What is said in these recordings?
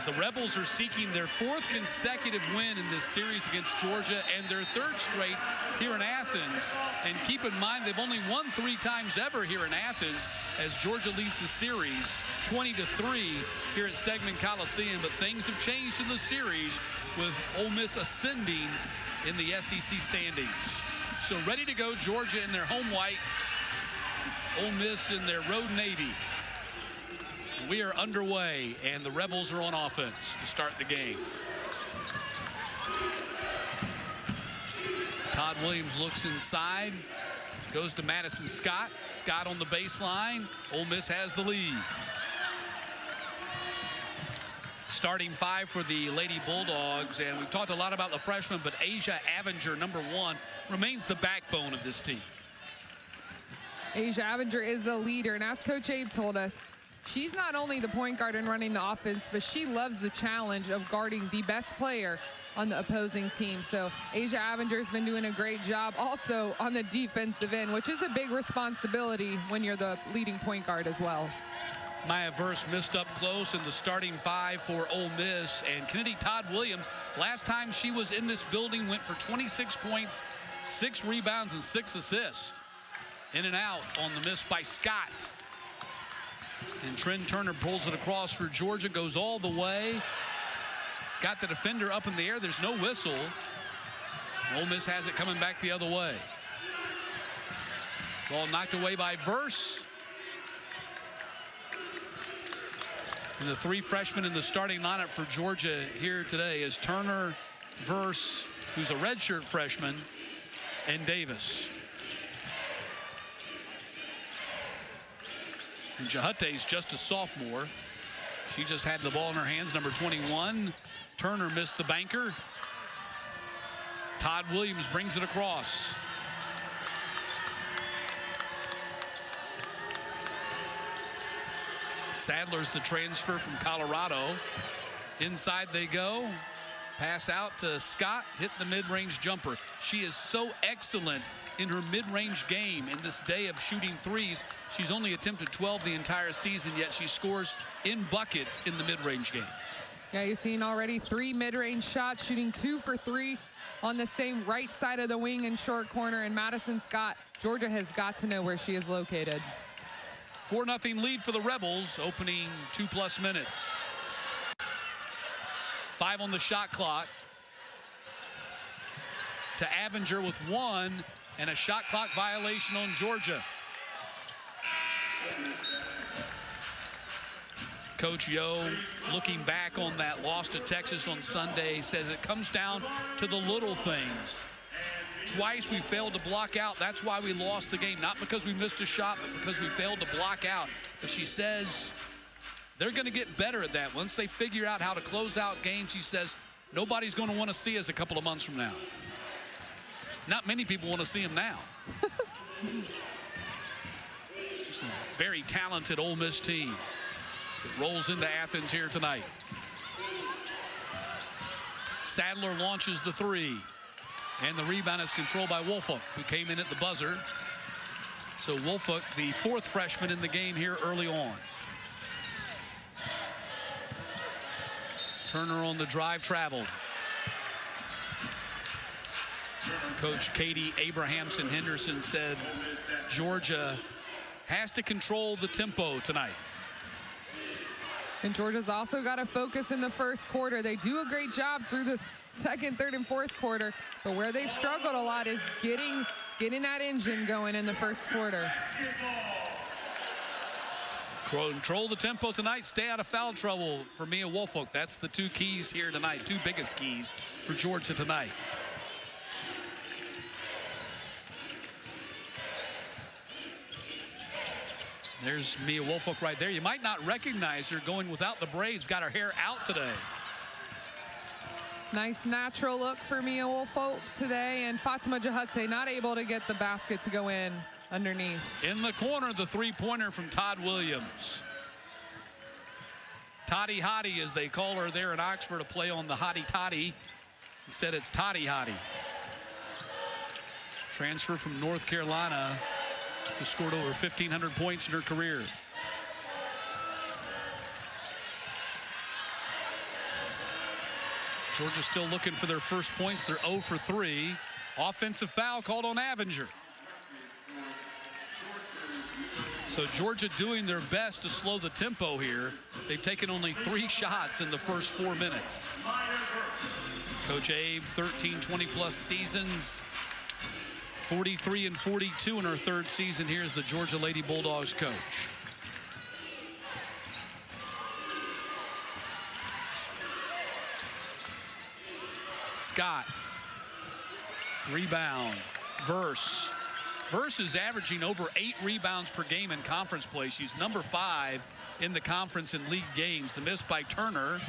as the Rebels are seeking their 4th consecutive win in this series against Georgia and their 3rd straight here in Athens. And keep in mind, they've only won 3 times ever here in Athens, as Georgia leads the series 20-3 here at Stegman Coliseum. But things have changed in the series with Ole Miss ascending in the SEC standings. So ready to go, Georgia in their home white, Ole Miss in their road navy. We are underway, and the Rebels are on offense to start the game. Todd Williams looks inside, goes to Madison Scott. Scott on the baseline. Ole Miss has the lead. Starting 5 for the Lady Bulldogs, and we've talked a lot about the freshman, but Asia Avenger, number 1, remains the backbone of this team. Asia Avenger is a leader, and as Coach Abe told us, she's not only the point guard and running the offense, but she loves the challenge of guarding the best player on the opposing team. So Asia Avenger has been doing a great job also on the defensive end, which is a big responsibility when you're the leading point guard as well. Maya Verse missed up close in the starting 5 for Ole Miss. And Kennedy Todd Williams, last time she was in this building, went for 26 points, 6 rebounds, and 6 assists. In and out on the miss by Scott. And Trent Turner pulls it across for Georgia, goes all the way. Got the defender up in the air. There's no whistle. Ole Miss has it coming back the other way. Ball knocked away by Verse. And the 3 freshmen in the starting lineup for Georgia here today is Turner, Verse, who's a redshirt freshman, and Davis. And Jahate's just a sophomore. She just had the ball in her hands, number 21. Turner missed the banker. Todd Williams brings it across. Sadler's the transfer from Colorado. Inside they go. Pass out to Scott, hit the mid-range jumper. She is so excellent in her mid-range game in this day of shooting threes. She's only attempted 12 the entire season, yet she scores in buckets in the mid-range game. Yeah, you've seen already 3 mid-range shots, shooting 2 for 3 on the same right side of the wing and short corner. And Madison Scott, Georgia has got to know where she is located. 4-0 lead for the Rebels, opening 2+ minutes. 5 on the shot clock. To Avenger with 1, and a shot clock violation on Georgia. Coach Yo, looking back on that loss to Texas on Sunday, says it comes down to the little things. Twice we failed to block out. That's why we lost the game. Not because we missed a shot, but because we failed to block out. But she says they're going to get better at that. Once they figure out how to close out games, she says, nobody's going to want to see us a couple of months from now. Not many people want to see him now. Just a very talented Ole Miss team that rolls into Athens here tonight. Sadler launches the 3. And the rebound is controlled by Woolfolk, who came in at the buzzer. So Woolfolk, the 4th freshman in the game here early on. Turner on the drive traveled. Coach Katie Abrahamson Henderson said Georgia has to control the tempo tonight. And Georgia's also got to focus in the first quarter. They do a great job through the second, third, and fourth quarter, but where they've struggled a lot is getting that engine going in the first quarter. Control the tempo tonight. Stay out of foul trouble for Mia Woolfolk. That's the 2 keys here tonight, 2 biggest keys for Georgia tonight. There's Mia Woolfolk right there. You might not recognize her going without the braids. Got her hair out today. Nice natural look for Mia Woolfolk today, and Fatima Jahate not able to get the basket to go in underneath. In the corner, the 3-pointer from Todd Williams. Toddy Hottie, as they call her there in Oxford, to play on the Hottie Toddy. Instead, it's Toddy Hottie. Transfer from North Carolina, who scored over 1,500 points in her career. Georgia still looking for their first points. They're 0 for 3. Offensive foul called on Avenger. So Georgia doing their best to slow the tempo here. They've taken only 3 shots in the first 4 minutes. Coach Abe, 13, 20-plus seasons. 43 and 42 in her 3rd season here as the Georgia Lady Bulldogs coach. Scott. Rebound. Verse is averaging over 8 rebounds per game in conference play. She's number 5 in the conference in league games. The miss by Turner.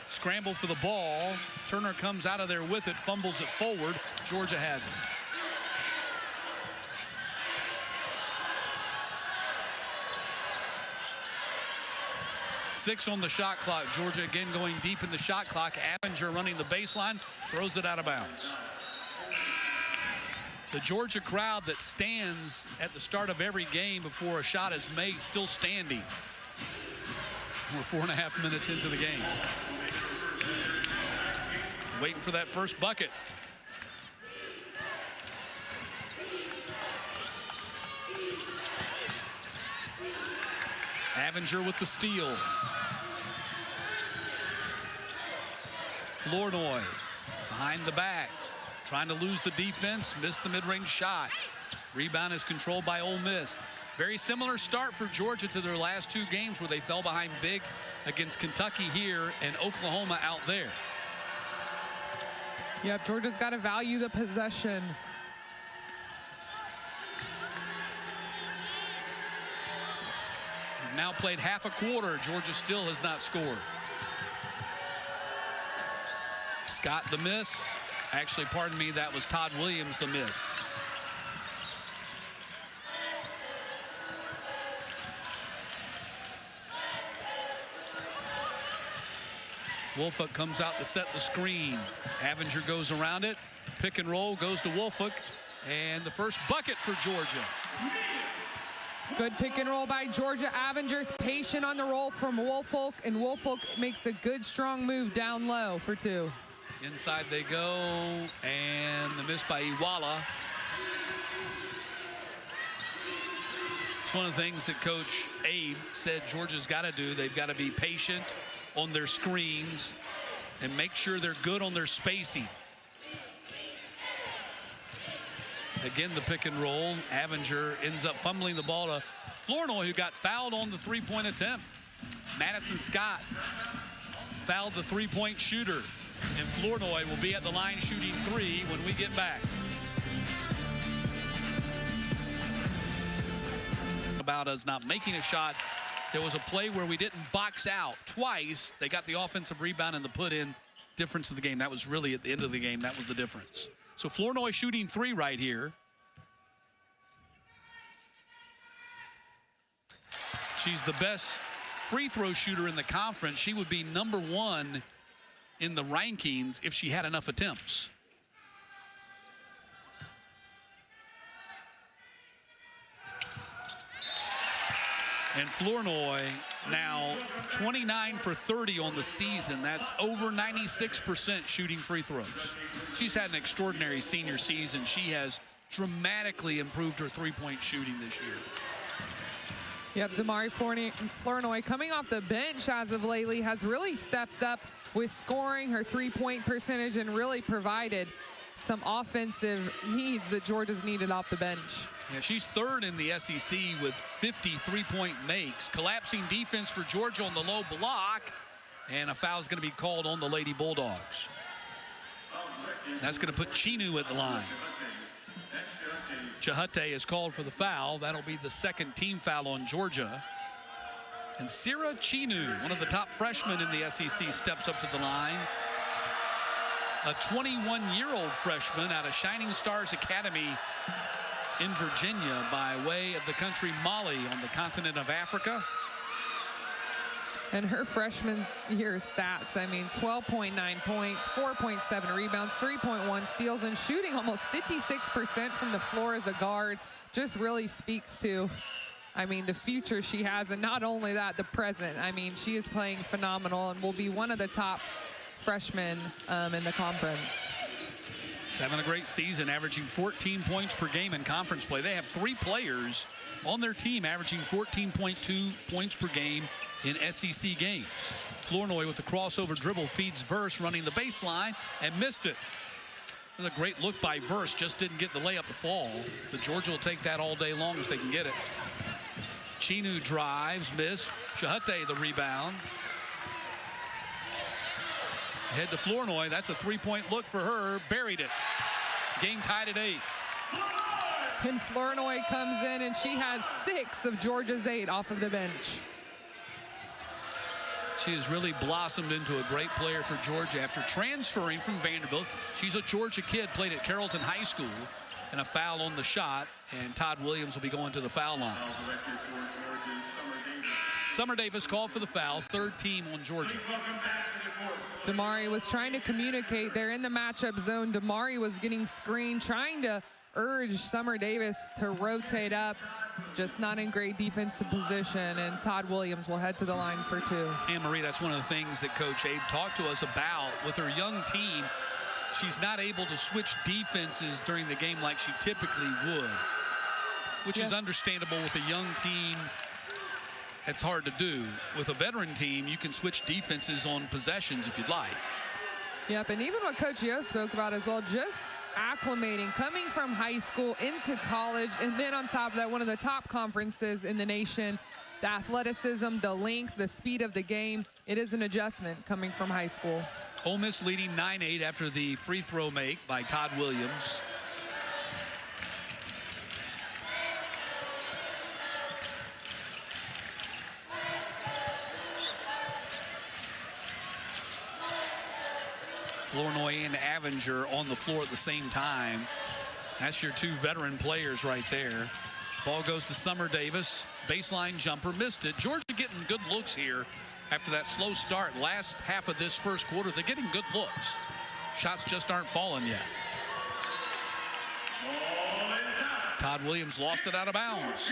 Scramble for the ball. Turner comes out of there with it, fumbles it forward. Georgia has it. Six on the shot clock. Georgia again going deep in the shot clock. Avenger running the baseline, throws it out of bounds. The Georgia crowd that stands at the start of every game before a shot is made still standing. We're 4.5 minutes into the game. Waiting for that first bucket. Avenger with the steal. Flournoy behind the back. Trying to lose the defense, missed the mid-range shot. Rebound is controlled by Ole Miss. Very similar start for Georgia to their last 2 games where they fell behind big against Kentucky here and Oklahoma out there. Yep, Georgia's got to value the possession. We've now played half a quarter. Georgia still has not scored. Scott the miss. Actually, pardon me, that was Todd Williams the miss. Woolfolk comes out to set the screen. Avenger goes around it. Pick and roll goes to Woolfolk. And the first bucket for Georgia. Good pick and roll by Georgia. Avenger's patient on the roll from Woolfolk, and Woolfolk makes a good, strong move down low for 2. Inside they go, and the miss by Iwala. It's one of the things that Coach Abe said Georgia's got to do. They've got to be patient on their screens and make sure they're good on their spacing. Again, the pick and roll. Avenger ends up fumbling the ball to Flournoy, who got fouled on the 3-point attempt. Madison Scott fouled the 3-point shooter. And Flournoy will be at the line shooting 3 when we get back. About us not making a shot. There was a play where we didn't box out twice. They got the offensive rebound and the put-in difference of the game. That was really at the end of the game. That was the difference. So Flournoy shooting 3 right here. She's the best free throw shooter in the conference. She would be number 1 in the rankings if she had enough attempts. And Flournoy now 29 for 30 on the season. That's over 96% shooting free throws. She's had an extraordinary senior season. She has dramatically improved her 3-point shooting this year. Yep, Damari Flournoy coming off the bench as of lately has really stepped up with scoring, her 3-point percentage, and really provided some offensive needs that Georgia's needed off the bench. Yeah, she's 3rd in the SEC with 50 3-point makes. Collapsing defense for Georgia on the low block, and a foul is going to be called on the Lady Bulldogs. That's going to put Chinu at the line. Chahute is called for the foul. That'll be the 2nd team foul on Georgia. And Sierra Chinu, one of the top freshmen in the SEC, steps up to the line. A 21-year-old freshman out of Shining Stars Academy in Virginia by way of the country Mali on the continent of Africa. And her freshman year stats, I mean, 12.9 points, 4.7 rebounds, 3.1 steals, and shooting almost 56% from the floor as a guard just really speaks to, I mean, the future she has, and not only that, the present. I mean, she is playing phenomenal and will be one of the top freshman in the conference. He's having a great season, averaging 14 points per game in conference play. They have 3 players on their team averaging 14.2 points per game in SEC games. Flournoy with the crossover dribble feeds Verse running the baseline and missed it. It was a great look by Verse, just didn't get the layup to fall. But Georgia will take that all day long if they can get it. Chinu drives, missed. Shahate the rebound. Head to Flournoy, that's a 3-point look for her, buried it. Game tied at 8. And Flournoy comes in and she has 6 of Georgia's 8 off of the bench. She has really blossomed into a great player for Georgia after transferring from Vanderbilt. She's a Georgia kid, played at Carrollton High School, and a foul on the shot, and Todd Williams will be going to the foul line. Summer Davis called for the foul, 3rd team on Georgia. Damari was trying to communicate. They're in the matchup zone. Damari was getting screened, trying to urge Summer Davis to rotate up, just not in great defensive position, and Todd Williams will head to the line for 2. Anne-Marie, that's one of the things that Coach Abe talked to us about with her young team. She's not able to switch defenses during the game like she typically would, which is understandable with a young team. It's hard to do. With a veteran team, you can switch defenses on possessions if you'd like. Yep, and even what Coach Yo spoke about as well, just acclimating, coming from high school into college, and then on top of that, one of the top conferences in the nation, the athleticism, the length, the speed of the game, it is an adjustment coming from high school. Ole Miss leading 9-8 after the free throw make by Todd Williams. Flournoy and Avenger on the floor at the same time. That's your 2 veteran players right there. Ball goes to Summer Davis. Baseline jumper, missed it. Georgia getting good looks here after that slow start. Last half of this first quarter, they're getting good looks. Shots just aren't falling yet. Todd Williams lost it out of bounds.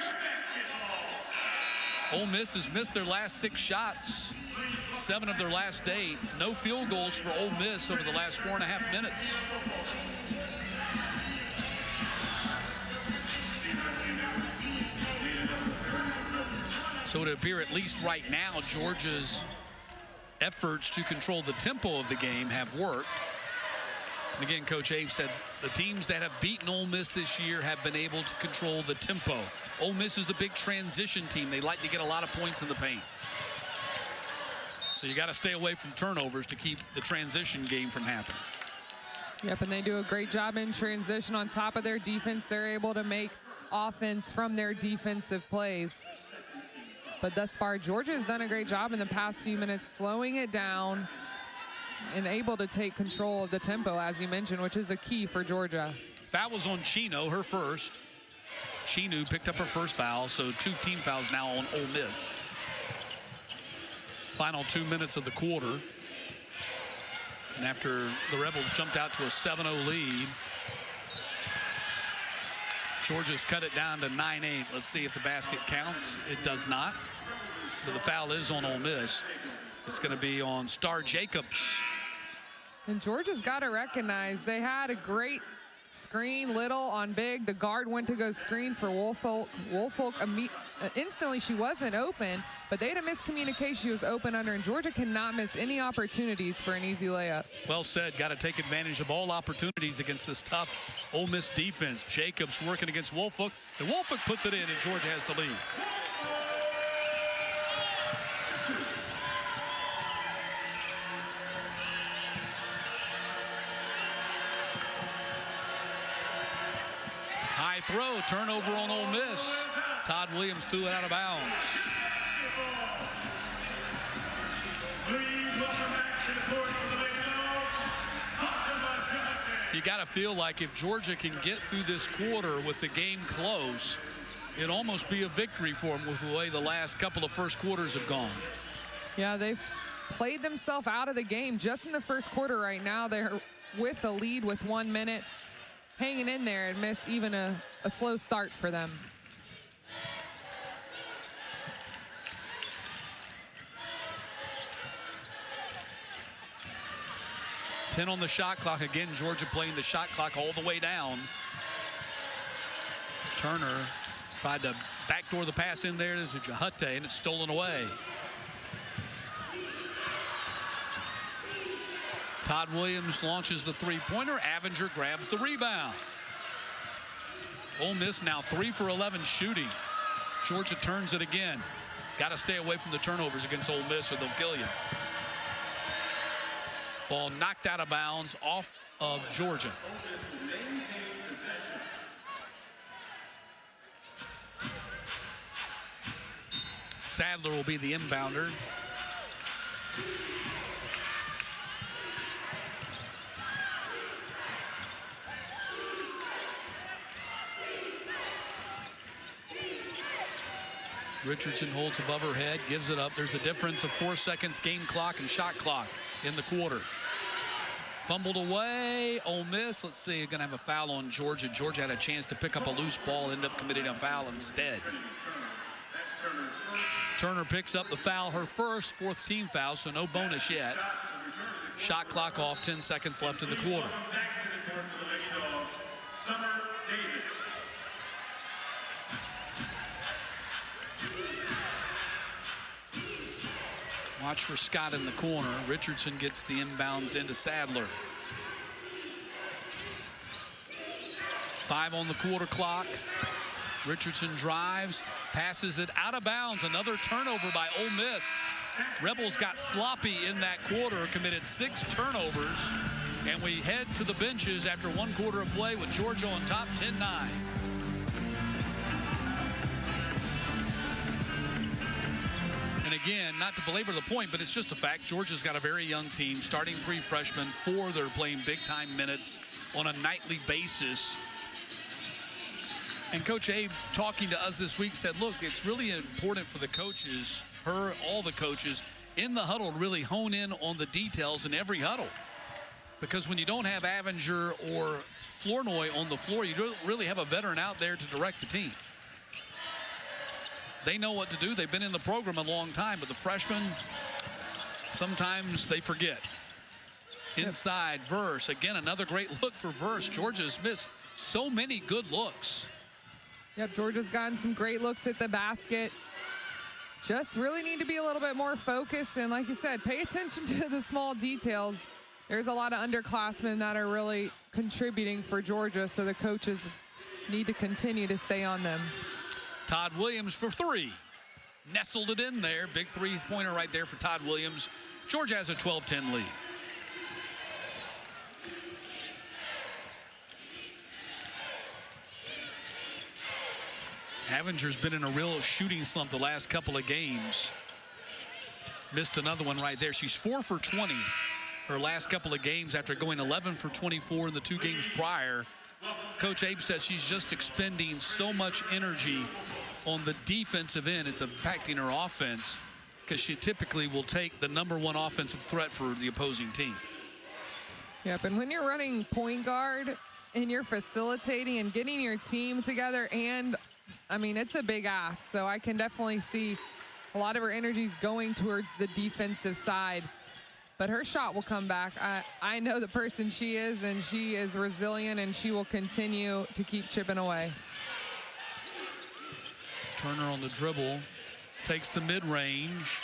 Ole Miss has missed their last 6 shots. 7 of their last 8. No field goals for Ole Miss over the last 4.5 minutes. So it would appear, at least right now, Georgia's efforts to control the tempo of the game have worked. And again, Coach Abe said the teams that have beaten Ole Miss this year have been able to control the tempo. Ole Miss is a big transition team. They like to get a lot of points in the paint. So you got to stay away from turnovers to keep the transition game from happening. Yep, and they do a great job in transition. On top of their defense, they're able to make offense from their defensive plays. But thus far, Georgia has done a great job in the past few minutes, slowing it down and able to take control of the tempo, as you mentioned, which is the key for Georgia. Foul was on Chino, her first. Chino picked up her first foul, so 2 team fouls now on Ole Miss. Final 2 minutes of the quarter. And after the Rebels jumped out to a 7-0 lead, Georgia's cut it down to 9-8. Let's see if the basket counts. It does not. But the foul is on Ole Miss. It's going to be on Star Jacobs. And Georgia's got to recognize they had a great screen, Little on big. The guard went to go screen for Woolfolk. Woolfolk instantly, she wasn't open, but they had a miscommunication. She was open under, and Georgia cannot miss any opportunities for an easy layup. Well said. Got to take advantage of all opportunities against this tough Ole Miss defense. Jacobs working against Woolfolk, and Woolfolk puts it in, and Georgia has the lead. High throw, turnover on Ole Miss. Todd Williams threw it out of bounds. You got to feel like if Georgia can get through this quarter with the game close, it'd almost be a victory for them with the way the last couple of first quarters have gone. Yeah, they've played themselves out of the game just in the first quarter right now. They're with a lead with 1 minute, hanging in there, and missed even a slow start for them. 10 on the shot clock. Again, Georgia playing the shot clock all the way down. Turner tried to backdoor the pass in there to Jahute, and it's stolen away. Todd Williams launches the three-pointer. Avinger grabs the rebound. Ole Miss now 3 for 11 shooting. Georgia turns it again. Got to stay away from the turnovers against Ole Miss or they'll kill you. Ball knocked out of bounds off of Georgia. Sadler will be the inbounder. Richardson holds above her head, gives it up. There's a difference of 4 seconds game clock and shot clock in the quarter. Fumbled away. Ole Miss, let's see, going to have a foul on Georgia. Georgia had a chance to pick up a loose ball, ended up committing a foul instead. Turner picks up the foul, her first, fourth team foul, so no bonus yet. Shot clock off, 10 seconds left in the quarter. Watch for Scott in the corner. Richardson gets the inbounds into Sadler. 5 on the quarter clock. Richardson drives, passes it out of bounds. Another turnover by Ole Miss. Rebels got sloppy in that quarter, committed 6 turnovers, and we head to the benches after 1 quarter of play with Georgia on top 10-9. And again, not to belabor the point, but it's just a fact. Georgia's got a very young team, starting 3 freshmen, 4 that are playing big-time minutes on a nightly basis. And Coach Abe, talking to us this week, said, look, it's really important for the coaches, all the coaches, in the huddle to really hone in on the details in every huddle. Because when you don't have Avinger or Flournoy on the floor, you don't really have a veteran out there to direct the team. They know what to do. They've been in the program a long time, but the freshmen, sometimes they forget. Inside, Verse. Again, another great look for Verse. Georgia's missed so many good looks. Yep, Georgia's gotten some great looks at the basket. Just really need to be a little bit more focused. And like you said, pay attention to the small details. There's a lot of underclassmen that are really contributing for Georgia, so the coaches need to continue to stay on them. Todd Williams for 3. Nestled it in there. Big 3-pointer right there for Todd Williams. Georgia has a 12-10 lead. Avinger's been in a real shooting slump the last couple of games. Missed another one right there. She's 4 for 20 her last couple of games after going 11 for 24 in the 2 games prior. Coach Abe says she's just expending so much energy on the defensive end. It's impacting her offense because she typically will take the #1 offensive threat for the opposing team. Yep, and when you're running point guard and you're facilitating and getting your team together, and I mean, it's a big ask. So I can definitely see a lot of her energies going towards the defensive side. But her shot will come back. I know the person she is, and she is resilient, and she will continue to keep chipping away. Turner on the dribble, takes the mid-range,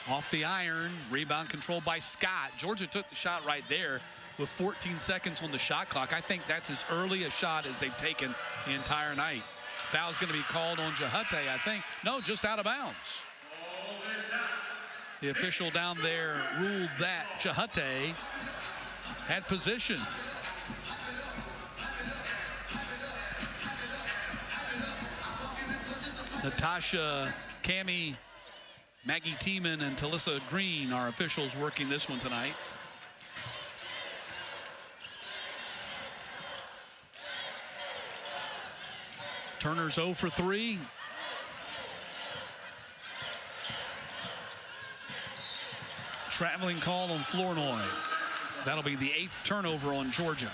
off the iron, rebound controlled by Scott. Georgia took the shot right there with 14 seconds on the shot clock. I think that's as early a shot as they've taken the entire night. Foul's going to be called on Jahute, I think. No, just out of bounds. The official down there ruled that Jahute had position. Natasha, Cammie, Maggie Tiemann, and Talissa Green are officials working this one tonight. Turner's 0 for 3. Traveling call on Flournoy. That'll be the 8th turnover on Georgia.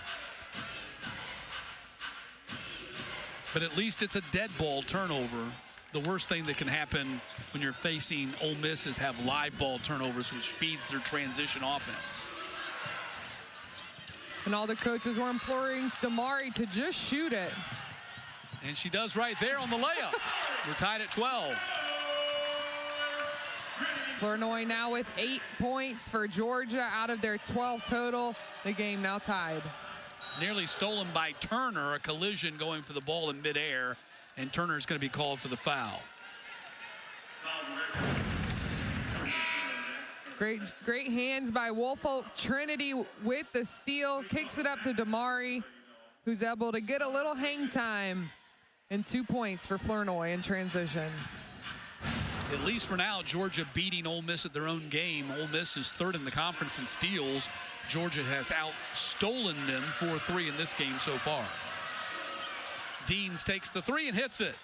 But at least it's a dead ball turnover. The worst thing that can happen when you're facing Ole Miss is have live ball turnovers, which feeds their transition offense. And all the coaches were imploring Damari to just shoot it. And she does right there on the layup. We're tied at 12. Flournoy now with 8 points for Georgia out of their 12 total. The game now tied. Nearly stolen by Turner, a collision going for the ball in midair, and Turner's going to be called for the foul. Great hands by Woolfolk. Trinity with the steal, kicks it up to Damari, who's able to get a little hang time, and 2 points for Flournoy in transition. At least for now, Georgia beating Ole Miss at their own game. Ole Miss is third in the conference in steals. Georgia has out-stolen them 4-3 in this game so far. Deans takes the three and hits it.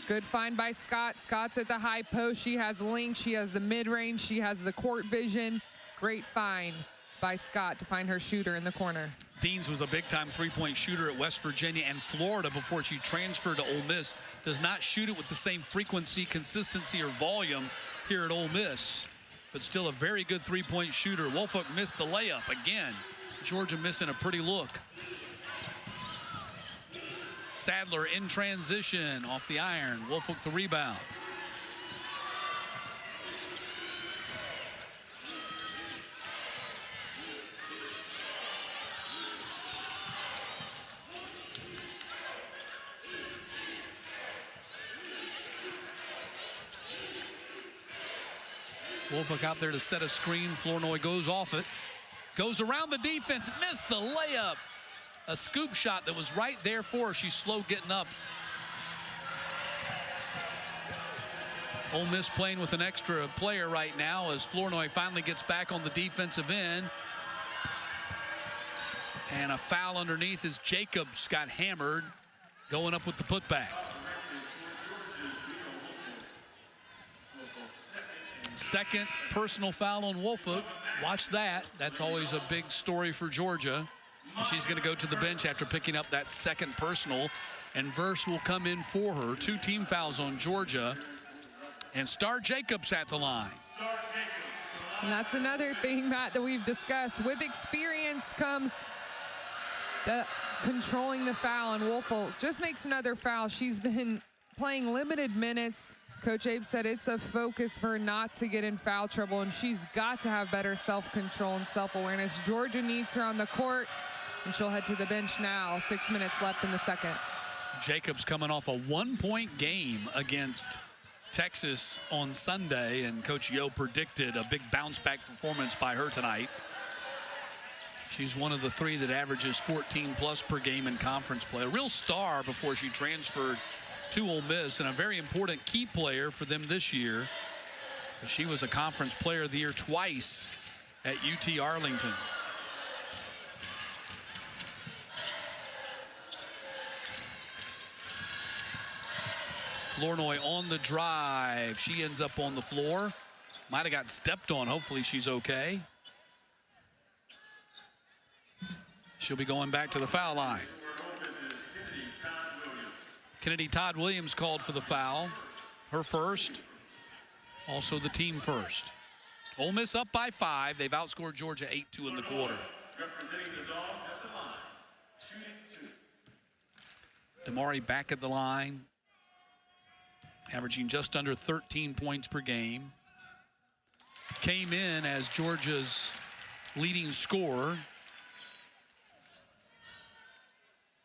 Good find by Scott. Scott's at the high post. She has length. She has the mid-range. She has the court vision. Great find by Scott to find her shooter in the corner. Deans was a big-time three-point shooter at West Virginia and Florida before she transferred to Ole Miss. Does not shoot it with the same frequency, consistency, or volume here at Ole Miss, but still a very good three-point shooter. Woolfolk missed the layup again. Georgia missing a pretty look. Sadler in transition off the iron. Woolfolk the rebound. Woolfolk out there to set a screen. Flournoy goes off it. Goes around the defense. Missed the layup. A scoop shot that was right there for her. She's slow getting up. Ole Miss playing with an extra player right now as Flournoy finally gets back on the defensive end. And a foul underneath as Jacobs got hammered, going up with the putback. Second personal foul on Woolfolk. Watch that. That's always a big story for Georgia. She's going to go to the bench after picking up that second personal, and Verse will come in for her. 2 team fouls on Georgia, and Star Jacobs at the line. And that's another thing, Matt, that we've discussed. With experience comes the controlling the foul, and Woolfolk just makes another foul. She's been playing limited minutes. Coach Abe said it's a focus for her not to get in foul trouble, and she's got to have better self-control and self-awareness. Georgia needs her on the court, and she'll head to the bench now. 6 minutes left in the second. Jacobs coming off a 1-point game against Texas on Sunday, and Coach Yo predicted a big bounce-back performance by her tonight. She's one of the 3 that averages 14+ per game in conference play. A real star before she transferred to Ole Miss, and a very important key player for them this year. She was a conference player of the year twice at UT Arlington. Flournoy on the drive. She ends up on the floor. Might have got stepped on. Hopefully she's okay. She'll be going back to the foul line. Kennedy Todd Williams called for the foul. Her first. Also the team first. Ole Miss up by 5. They've outscored Georgia 8-2 in the quarter. Damari back at the line, averaging just under 13 points per game. Came in as Georgia's leading scorer.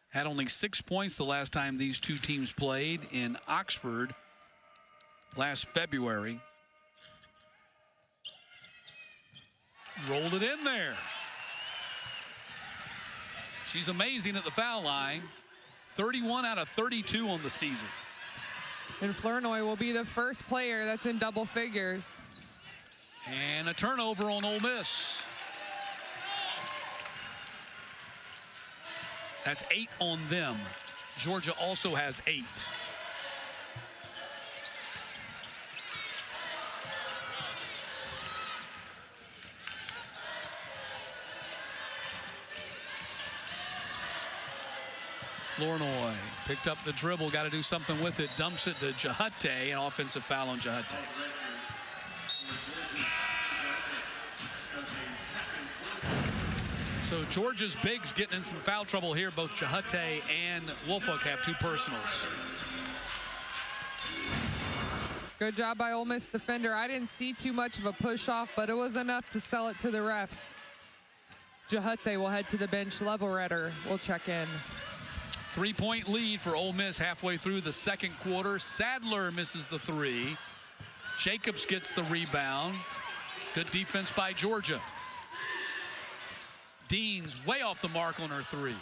Had only 6 points the last time these two teams played in Oxford last February. Rolled it in there. She's amazing at the foul line. 31 out of 32 on the season. And Flournoy will be the first player that's in double figures. And a turnover on Ole Miss. That's 8 on them. Georgia also has 8. Flournoy picked up the dribble, got to do something with it, dumps it to Jahate, an offensive foul on Jahate. So Georgia's bigs getting in some foul trouble here. Both Jahate and Woolfolk have 2 personals. Good job by Ole Miss defender. I didn't see too much of a push off, but it was enough to sell it to the refs. Jahate will head to the bench. Levelredder will check in. 3-point lead for Ole Miss halfway through the second quarter. Sadler misses the 3. Jacobs gets the rebound. Good defense by Georgia. Dean's way off the mark on her 3.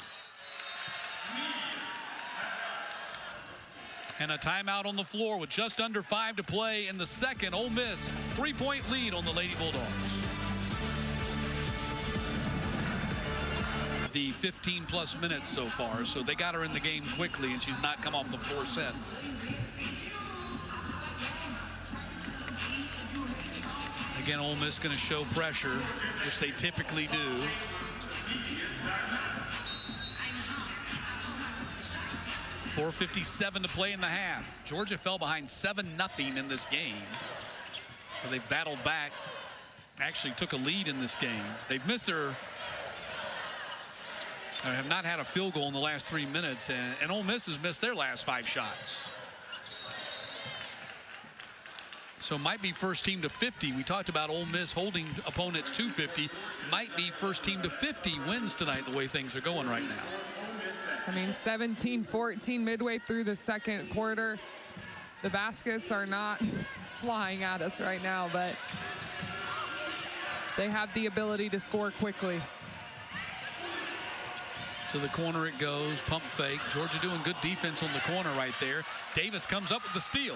And a timeout on the floor with just under 5 to play in the second. Ole Miss 3-point lead on the Lady Bulldogs. The 15+ minutes so far, so they got her in the game quickly, and she's not come off the floor since. Again, Ole Miss going to show pressure, which they typically do. .457 to play in the half. Georgia fell behind 7-0 in this game. But they've battled back, actually took a lead in this game. They've missed their, have not had a field goal in the last 3 minutes, and Ole Miss has missed their last 5 shots. So might be first team to 50. We talked about Ole Miss holding opponents to 50. Might be first team to 50 wins tonight the way things are going right now. I mean, 17-14 midway through the second quarter. The baskets are not flying at us right now, but they have the ability to score quickly. To the corner it goes, pump fake. Georgia doing good defense on the corner right there. Davis comes up with the steal.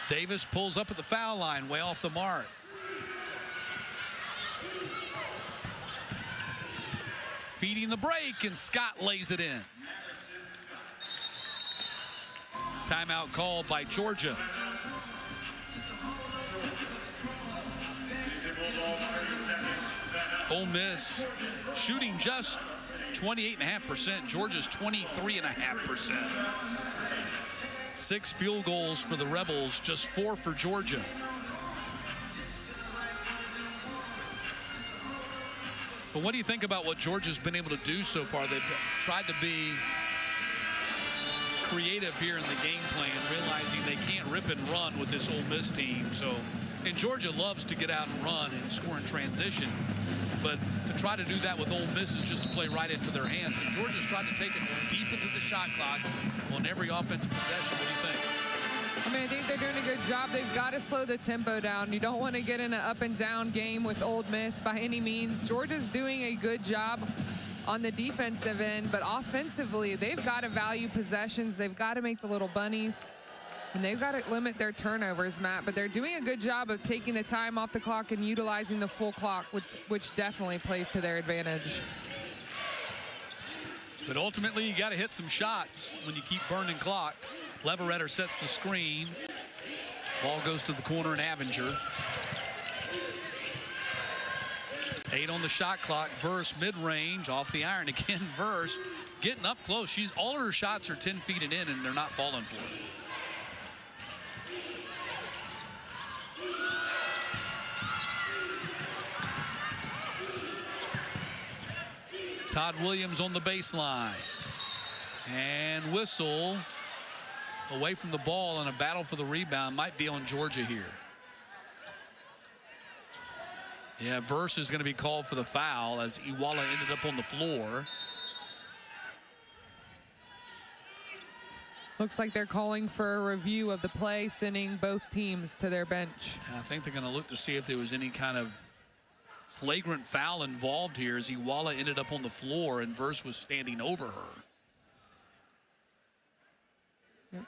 Davis pulls up at the foul line, way off the mark. Feeding the break, and Scott lays it in. Timeout called by Georgia. Ole Miss shooting just 28.5%. Georgia's 23.5%. 6 field goals for the Rebels, just 4 for Georgia. But what do you think about what Georgia's been able to do so far? They've tried to be creative here in the game plan, realizing they can't rip and run with this Ole Miss team. So, and Georgia loves to get out and run and score in transition. But to try to do that with Ole Miss is just to play right into their hands. And Georgia's tried to take it deep into the shot clock on every offensive possession. What do you think? I mean, I think they're doing a good job. They've got to slow the tempo down. You don't want to get in an up and down game with Ole Miss by any means. Georgia's doing a good job on the defensive end, but offensively, they've got to value possessions. They've got to make the little bunnies, and they've got to limit their turnovers, Matt. But they're doing a good job of taking the time off the clock and utilizing the full clock, which definitely plays to their advantage. But ultimately, you got to hit some shots when you keep burning clock. Leverett sets the screen. Ball goes to the corner and Avenger. 8 on the shot clock. Verse mid-range off the iron again. Verse getting up close. All of her shots are 10 feet and in, and they're not falling for her. Todd Williams on the baseline. And whistle away from the ball, and a battle for the rebound might be on Georgia here. Yeah, Verse is going to be called for the foul as Iwala ended up on the floor. Looks like they're calling for a review of the play, sending both teams to their bench. And I think they're going to look to see if there was any kind of flagrant foul involved here, as Iwala ended up on the floor and Verse was standing over her.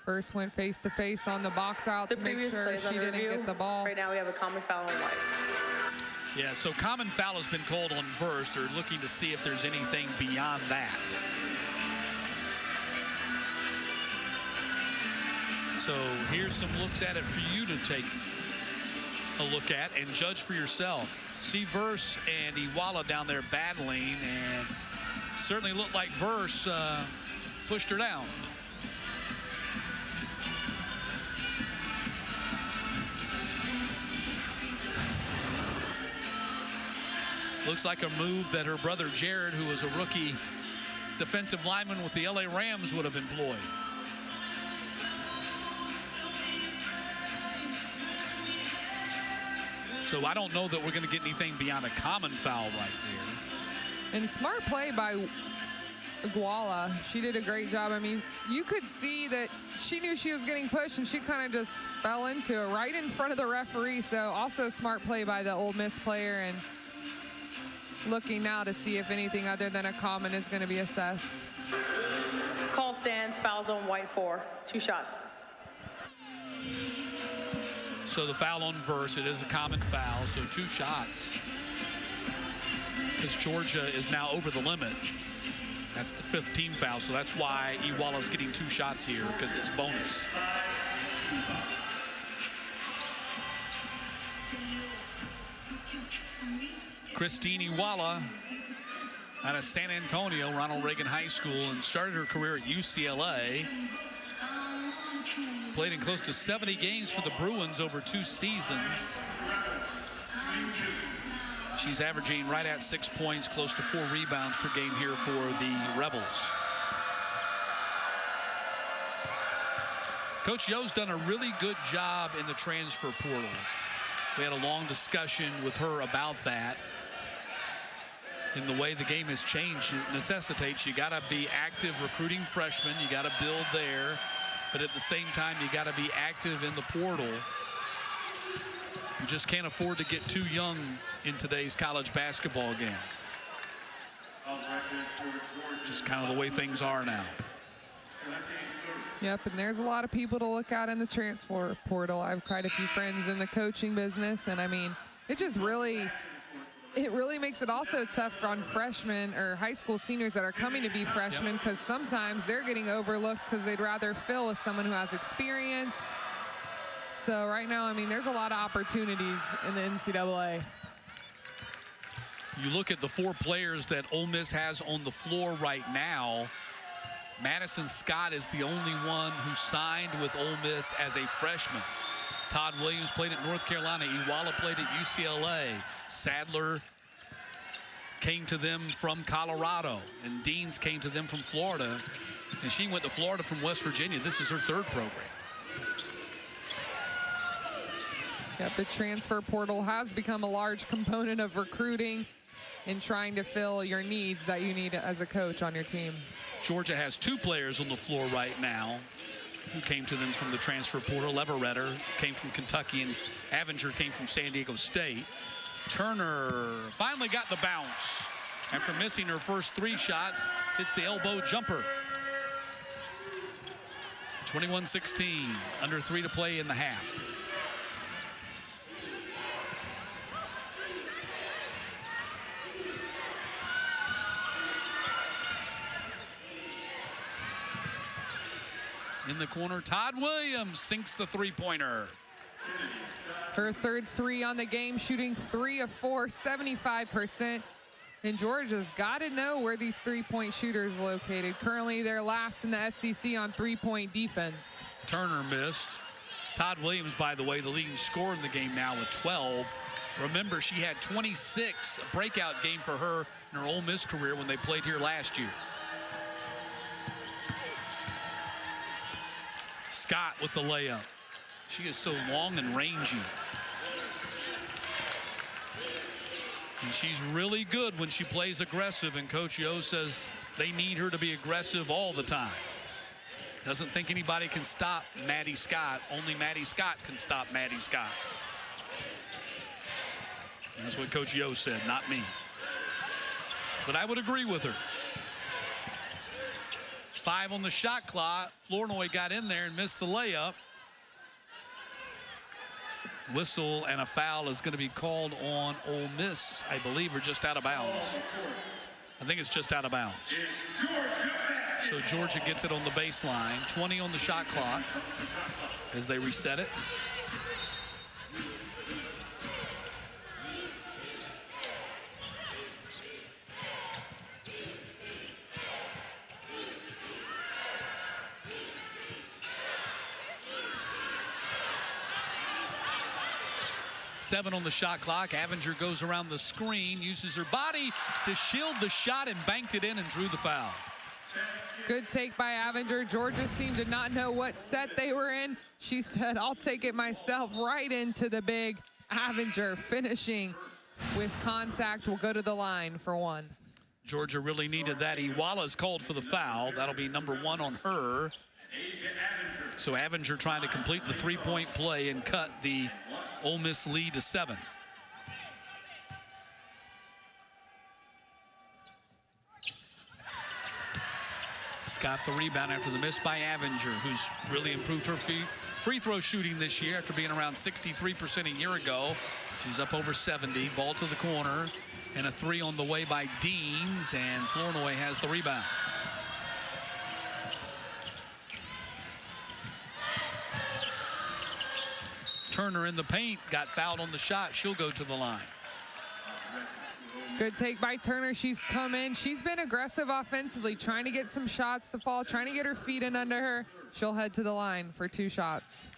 Verse went face to face on the box out to make sure she didn't get the ball. Right now we have a common foul on White. Yeah, so common foul has been called on Verse. They're looking to see if there's anything beyond that. So here's some looks at it for you to take a look at and judge for yourself. See Verse and Iwala down there battling, and certainly looked like Verse pushed her down. Looks like a move that her brother Jared, who was a rookie defensive lineman with the LA Rams, would have employed. So I don't know that we're going to get anything beyond a common foul right there. And smart play by Iguala. She did a great job. I mean, you could see that she knew she was getting pushed, and she kind of just fell into it right in front of the referee. So also smart play by the Ole Miss player, and looking now to see if anything other than a common is going to be assessed. Call stands, foul zone, white 4, 2 shots. So the foul on Verse, it is a common foul, so 2 shots. Because Georgia is now over the limit. That's the 5th team foul, so that's why Iguala's getting 2 shots here, because it's bonus. Christine Iguala out of San Antonio, Ronald Reagan High School, and started her career at UCLA. Played in close to 70 games for the Bruins over 2 seasons. She's averaging right at 6 points, close to 4 rebounds per game here for the Rebels. Coach Yo's done a really good job in the transfer portal. We had a long discussion with her about that. In the way the game has changed, it necessitates you got to be active recruiting freshmen. You got to build there. But at the same time, you got to be active in the portal. You just can't afford to get too young in today's college basketball game. Just kind of the way things are now. Yep, and there's a lot of people to look at in the transfer portal. I have quite a few friends in the coaching business, and I mean, it really makes it also tough on freshmen or high school seniors that are coming to be freshmen, because sometimes they're getting overlooked because they'd rather fill with someone who has experience. So right now, I mean, there's a lot of opportunities in the NCAA. You look at the 4 players that Ole Miss has on the floor right now. Madison Scott is the only one who signed with Ole Miss as a freshman. Todd Williams played at North Carolina. Iguala played at UCLA. Sadler came to them from Colorado, and Deans came to them from Florida, and she went to Florida from West Virginia. This is her 3rd program. Yep, the transfer portal has become a large component of recruiting and trying to fill your needs that you need as a coach on your team. Georgia has 2 players on the floor right now who came to them from the transfer portal. Leverett came from Kentucky, and Avenger came from San Diego State. Turner finally got the bounce. After missing her first 3 shots, hits the elbow jumper. 21-16, under 3 to play in the half. In the corner, Todd Williams sinks the 3-pointer. Her 3rd 3 on the game, shooting 3 of 4, 75%. And Georgia's got to know where these 3-point shooters are located. Currently, they're last in the SEC on 3-point defense. Turner missed. Todd Williams, by the way, the leading scorer in the game now with 12. Remember, she had 26, a breakout game for her in her Ole Miss career when they played here last year. Scott with the layup. She is so long and rangy. And she's really good when she plays aggressive, and Coach Yo says they need her to be aggressive all the time. Doesn't think anybody can stop Maddie Scott. Only Maddie Scott can stop Maddie Scott. And that's what Coach Yo said, not me. But I would agree with her. 5 on the shot clock. Flournoy got in there and missed the layup. Whistle and a foul is going to be called on Ole Miss, I believe, or just out of bounds. I think it's just out of bounds. So Georgia gets it on the baseline. 20 on the shot clock as they reset it. 7 on the shot clock. Avenger goes around the screen, uses her body to shield the shot and banked it in and drew the foul. Good take by Avenger. Georgia seemed to not know what set they were in. She said, I'll take it myself, right into the big. Avenger finishing with contact, will go to the line for 1. Georgia really needed that. Iwala's called for the foul. That'll be number 1 on her. So Avenger trying to complete the 3-point play and cut the Ole Miss lead to 7. Scott the rebound after the miss by Avenger, who's really improved her free throw shooting this year after being around 63% a year ago. She's up over 70. Ball to the corner, and a 3 on the way by Deans, and Flournoy has the rebound. Turner in the paint, got fouled on the shot. She'll go to the line. Good take by Turner. She's come in. She's been aggressive offensively, trying to get some shots to fall, trying to get her feet in under her. She'll head to the line for 2 shots.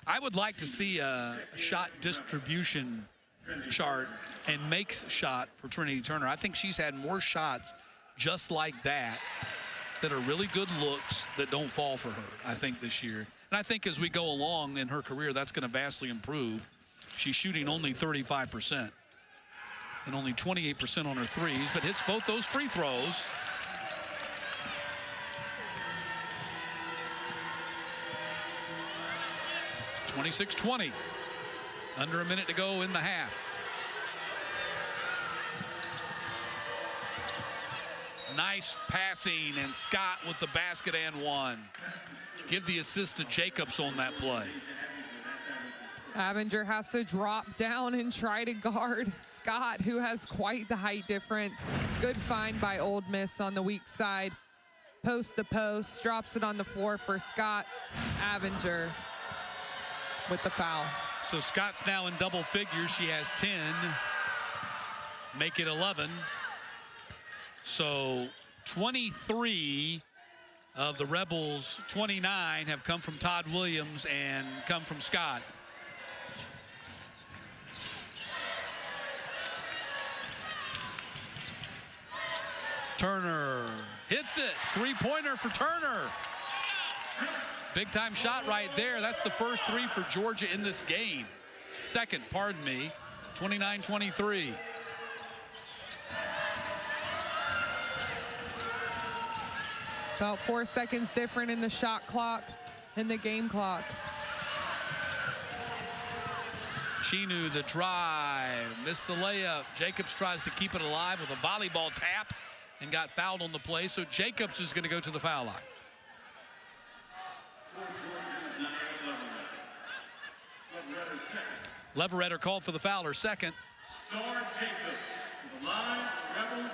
I would like to see a shot distribution chart and makes shot for Trinity Turner. I think she's had more shots just like that are really good looks that don't fall for her, I think, this year. And I think as we go along in her career, that's going to vastly improve. She's shooting only 35% and only 28% on her threes, but hits both those free throws. (26-20). Under a minute to go in the half. Nice passing, and Scott with the basket and 1. Give the assist to Jacobs on that play. Avenger has to drop down and try to guard Scott, who has quite the height difference. Good find by Ole Miss on the weak side. Post to post, drops it on the floor for Scott. Avenger with the foul. So Scott's now in double figures. She has 10. Make it 11. So 23 of the Rebels' 29 have come from Todd Williams and come from Scott. Turner hits it. 3-pointer for Turner. Big time shot right there. That's the first 3 for Georgia in this game. Second, pardon me. 29-23. About 4 seconds different in the shot clock and the game clock. Chinu the drive, missed the layup. Jacobs tries to keep it alive with a volleyball tap and got fouled on the play. So Jacobs is going to go to the foul line. Leverett called for the foul, her second. Star Jacobs to the line, Rebels.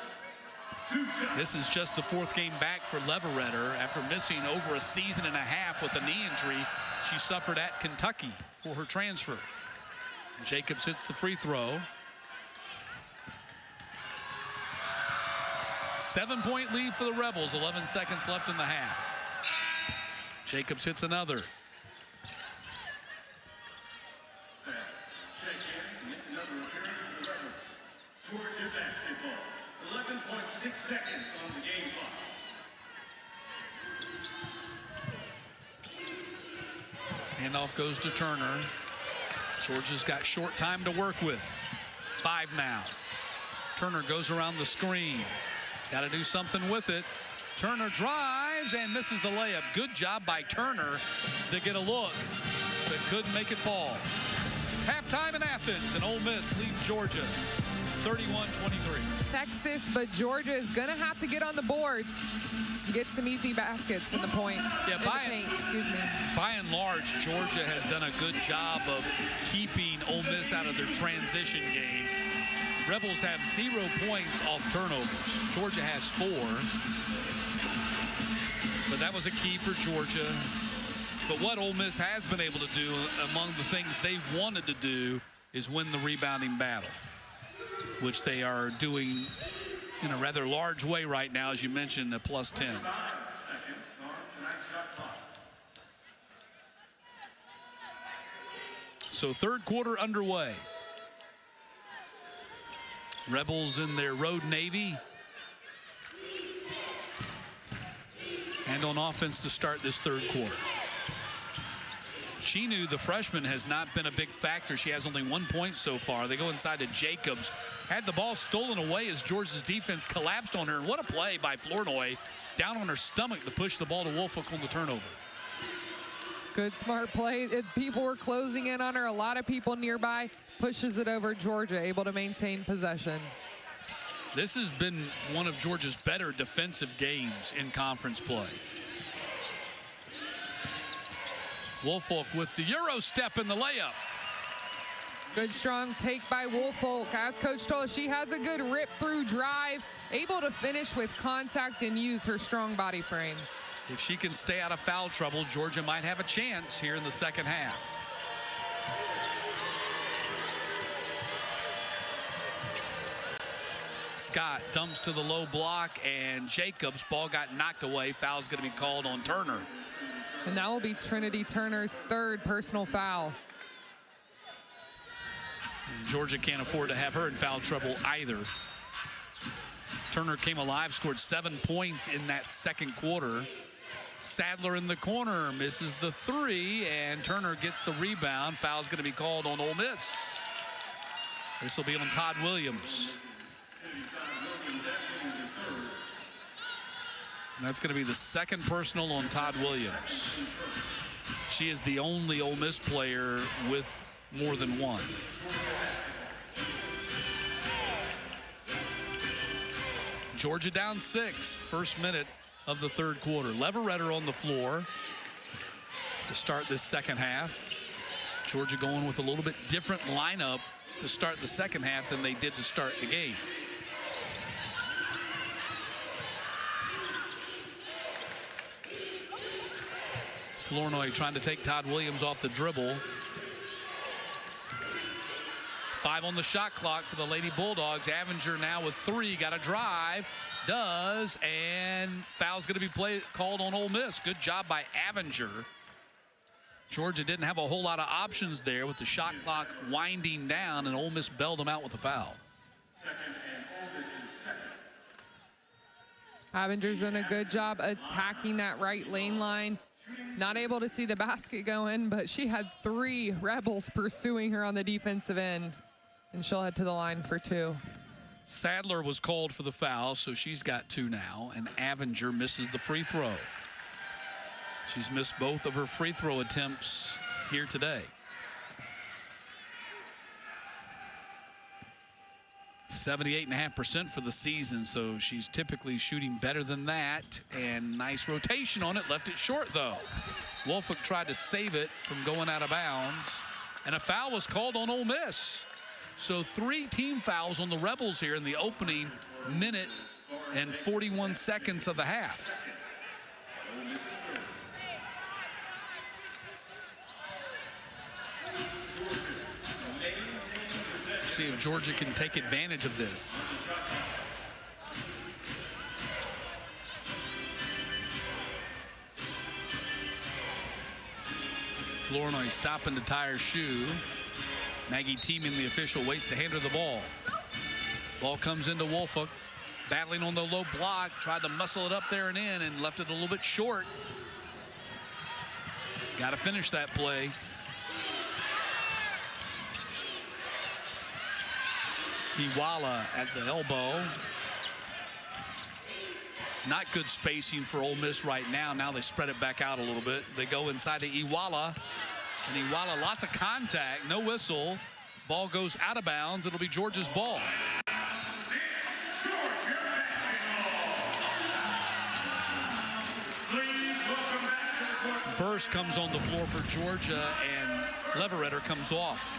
2 shots. This is just the 4th game back for Leverett after missing over a season and a half with a knee injury she suffered at Kentucky for her transfer. Jacobs hits the free throw. 7-point lead for the Rebels, 11 seconds left in the half. Jacobs hits another. Georgia basketball. 11.6 seconds on the game clock. Handoff goes to Turner. Georgia's got short time to work with. 5 now. Turner goes around the screen. Got to do something with it. Turner drives and misses the layup. Good job by Turner to get a look, but couldn't make it fall. Halftime in Athens, and Ole Miss leads Georgia 31-23. Texas, but Georgia is going to have to get on the boards, get some easy baskets in the paint. By and large, Georgia has done a good job of keeping Ole Miss out of their transition game. Rebels have 0 points off turnovers. Georgia has 4. But that was a key for Georgia. But what Ole Miss has been able to do, among the things they've wanted to do, is win the rebounding battle, which they are doing in a rather large way right now, as you mentioned, a plus 10. So third quarter underway. Rebels in their road navy. And on offense to start this third quarter. Chinu, the freshman, has not been a big factor. She has only 1 point so far. They go inside to Jacobs. Had the ball stolen away as Georgia's defense collapsed on her. And what a play by Flournoy, down on her stomach to push the ball to Woolfolk on the turnover. Good, smart play. People were closing in on her. A lot of people nearby. Pushes it over Georgia, able to maintain possession. This has been one of Georgia's better defensive games in conference play. Woolfolk with the Euro step in the layup. Good strong take by Woolfolk. As Coach told us, she has a good rip-through drive, able to finish with contact and use her strong body frame. If she can stay out of foul trouble, Georgia might have a chance here in the second half. Scott dumps to the low block, and Jacobs' ball got knocked away. Foul's going to be called on Turner. And that will be Trinity Turner's third personal foul. Georgia can't afford to have her in foul trouble either. Turner came alive, scored 7 points in that second quarter. Sadler in the corner misses the three, and Turner gets the rebound. Foul's going to be called on Ole Miss. This will be on Todd Williams. And that's going to be the second personal on Todd Williams. She is the only Ole Miss player with more than one. Georgia down 6, first minute of the third quarter. Leverett on the floor to start this second half. Georgia going with a little bit different lineup to start the second half than they did to start the game. Flournoy trying to take Todd Williams off the dribble. 5 on the shot clock for the Lady Bulldogs. Avenger now with 3. Got a drive. Does. And foul's going to be called on Ole Miss. Good job by Avenger. Georgia didn't have a whole lot of options there with the shot clock winding down, and Ole Miss bailed them out with a foul. Avenger's done a good job attacking that right lane line. Not able to see the basket go in, but she had 3 Rebels pursuing her on the defensive end, and she'll head to the line for 2. Sadler was called for the foul, so she's got 2 now, and Avenger misses the free throw. She's missed both of her free throw attempts here today. 78.5% for the season, so she's typically shooting better than that. And nice rotation on it, left it short though. Woolfolk tried to save it from going out of bounds, and a foul was called on Ole Miss. So 3 team fouls on the Rebels here in the opening minute and 41 seconds of the half. See if Georgia can take advantage of this. Flournoy stopping to tie her shoe. Maggie Teeman, the official, waits to hand her the ball. Ball comes into Woolfolk, battling on the low block, tried to muscle it up there and in, and left it a little bit short. Got to finish that play. Iwala at the elbow. Not good spacing for Ole Miss right now. Now they spread it back out a little bit. They go inside to Iwala. And Iwala, lots of contact, no whistle. Ball goes out of bounds. It'll be Georgia's ball. Verse comes on the floor for Georgia, and Leverett comes off.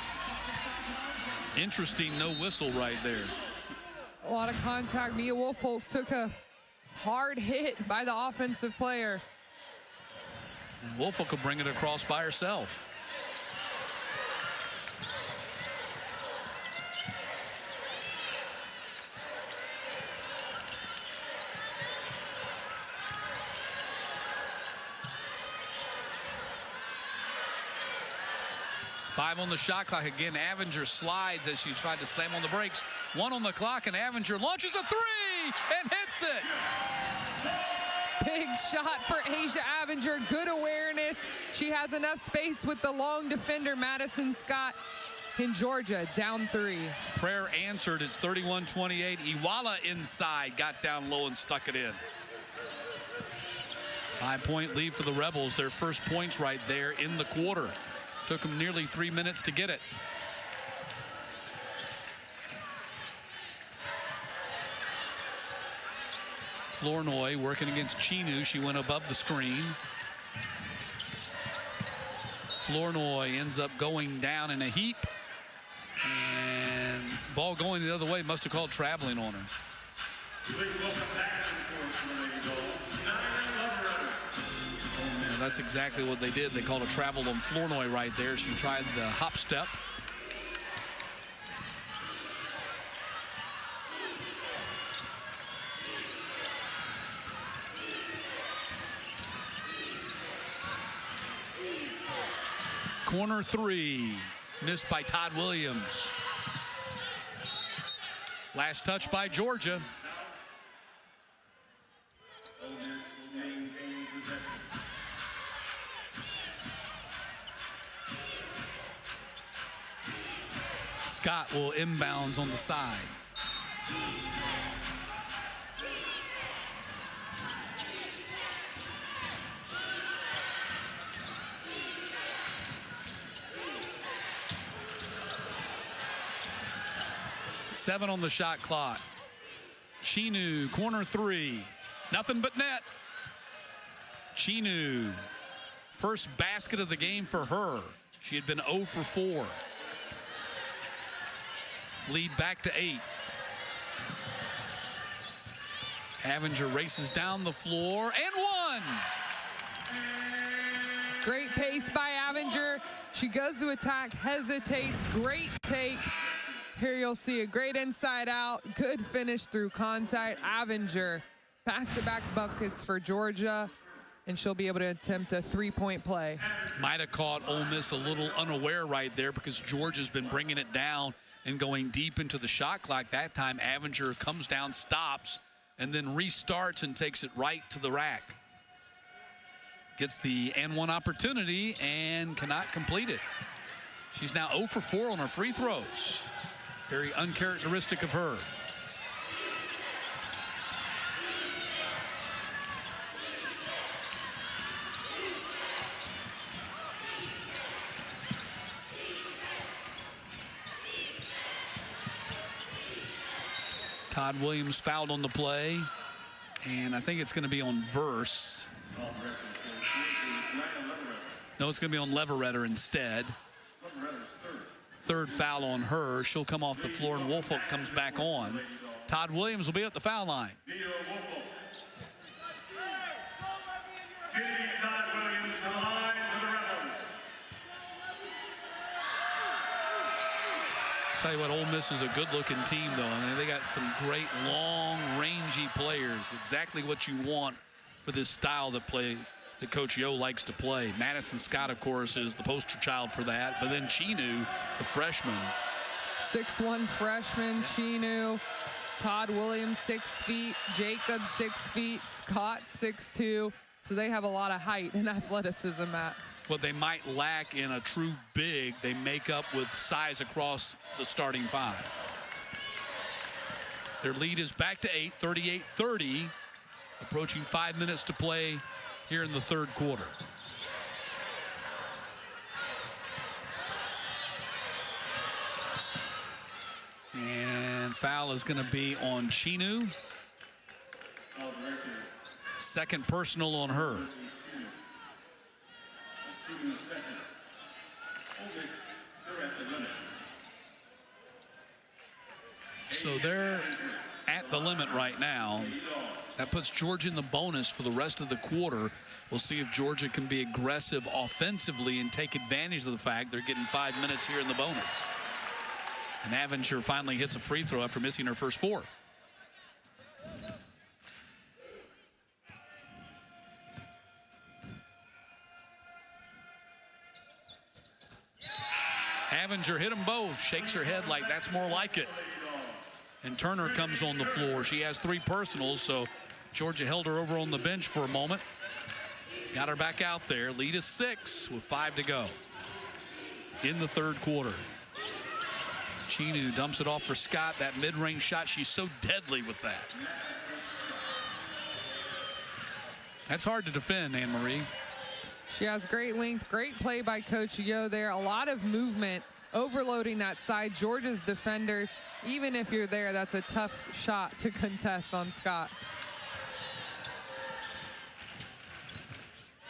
Interesting, no whistle right there. A lot of contact. Mia Woolfolk took a hard hit by the offensive player. And Woolfolk could bring it across by herself. 5 on the shot clock. Again, Avenger slides as she tried to slam on the brakes. 1 on the clock, and Avenger launches a 3 and hits it. Big shot for Asia Avenger. Good awareness. She has enough space with the long defender, Madison Scott. In Georgia, down 3. Prayer answered. It's 31-28. Iwala inside, got down low and stuck it in. 5-point lead for the Rebels. Their first points right there in the quarter. Took them nearly 3 minutes to get it. Flournoy working against Chinu. She went above the screen. Flournoy ends up going down in a heap. And ball going the other way. Must have called traveling on her. And that's exactly what they did. They called a travel on Flournoy right there. She tried the hop step. Corner 3, missed by Todd Williams. Last touch by Georgia. Scott will inbounds on the side. Seven on the shot clock. Chinu, corner 3. Nothing but net. Chinu, first basket of the game for her. She had been 0 for 4. Lead back to 8. Avenger races down the floor and 1. Great pace by Avenger. She goes to attack, hesitates. Great take. Here you'll see a great inside out. Good finish through contact. Avenger, back-to-back buckets for Georgia, and she'll be able to attempt a 3-point play. Might have caught Ole Miss a little unaware right there because Georgia's been bringing it down and going deep into the shot clock. That time, Avenger comes down, stops, and then restarts and takes it right to the rack. Gets the and-1 opportunity and cannot complete it. She's now 0 for 4 on her free throws. Very uncharacteristic of her. Todd Williams fouled on the play, and I think it's going to be on Verse. No, it's going to be on Leveretter instead. Third foul on her. She'll come off the floor, and Woolfolk comes back on. Todd Williams will be at the foul line. Todd Williams to the line for the Rebels. Tell you what, Ole Miss is a good-looking team, though. I mean, they got some great, long, rangy players. Exactly what you want for this style that Coach Yo likes to play. Madison Scott, of course, is the poster child for that. But then Chinu, the freshman. 6'1" freshman, Chinu. Todd Williams, 6 feet. Jacob, 6 feet. Scott, 6'2". So they have a lot of height and athleticism, Matt. What they might lack in a true big, they make up with size across the starting 5. Their lead is back to 8, 38-30. Approaching 5 minutes to play here in the third quarter. And foul is going to be on Chinu. Second personal on her. So they're at the limit right now. That puts Georgia in the bonus for the rest of the quarter. We'll see if Georgia can be aggressive offensively and take advantage of the fact they're getting 5 minutes here in the bonus. And Avenger finally hits a free throw after missing her first 4. Avenger hit them both, shakes her head like that's more like it. And Turner comes on the floor. She has 3 personals, so Georgia held her over on the bench for a moment. Got her back out there. Lead is 6 with 5 to go in the third quarter. Chinu dumps it off for Scott. That mid-range shot, she's so deadly with that. That's hard to defend, Anne-Marie. She has great length, great play by Coach Yo there. A lot of movement, overloading that side. Georgia's defenders, even if you're there, that's a tough shot to contest on Scott.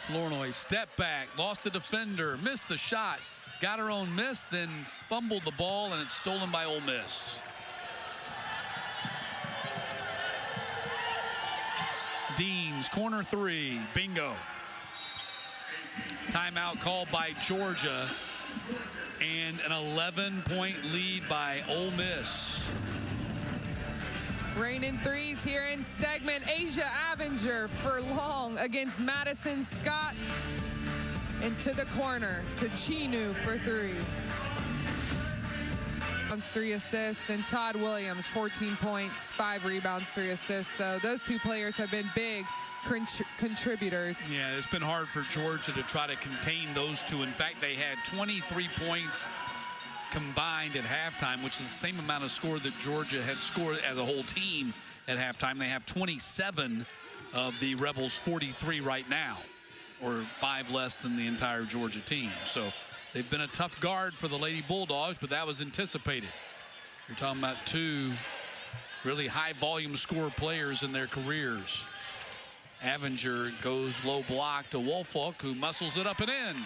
Flournoy step back, lost the defender, missed the shot, got her own miss, then fumbled the ball, and it's stolen by Ole Miss. Deans, corner 3, bingo. Timeout called by Georgia, and an 11-point lead by Ole Miss. Raining threes here in Stegman. Asia Avenger for long against Madison Scott. Into the corner to Chinu for 3. 3 assists, and Todd Williams 14 points, 5 rebounds, 3 assists. So those 2 players have been big contributors. Yeah, it's been hard for Georgia to try to contain those 2. In fact, they had 23 points combined at halftime, which is the same amount of score that Georgia had scored as a whole team at halftime. They have 27 of the Rebels' 43 right now, or 5 less than the entire Georgia team. So they've been a tough guard for the Lady Bulldogs, but that was anticipated. You're talking about 2 really high volume score players in their careers. Avenger goes low block to Woolfolk, who muscles it up and in.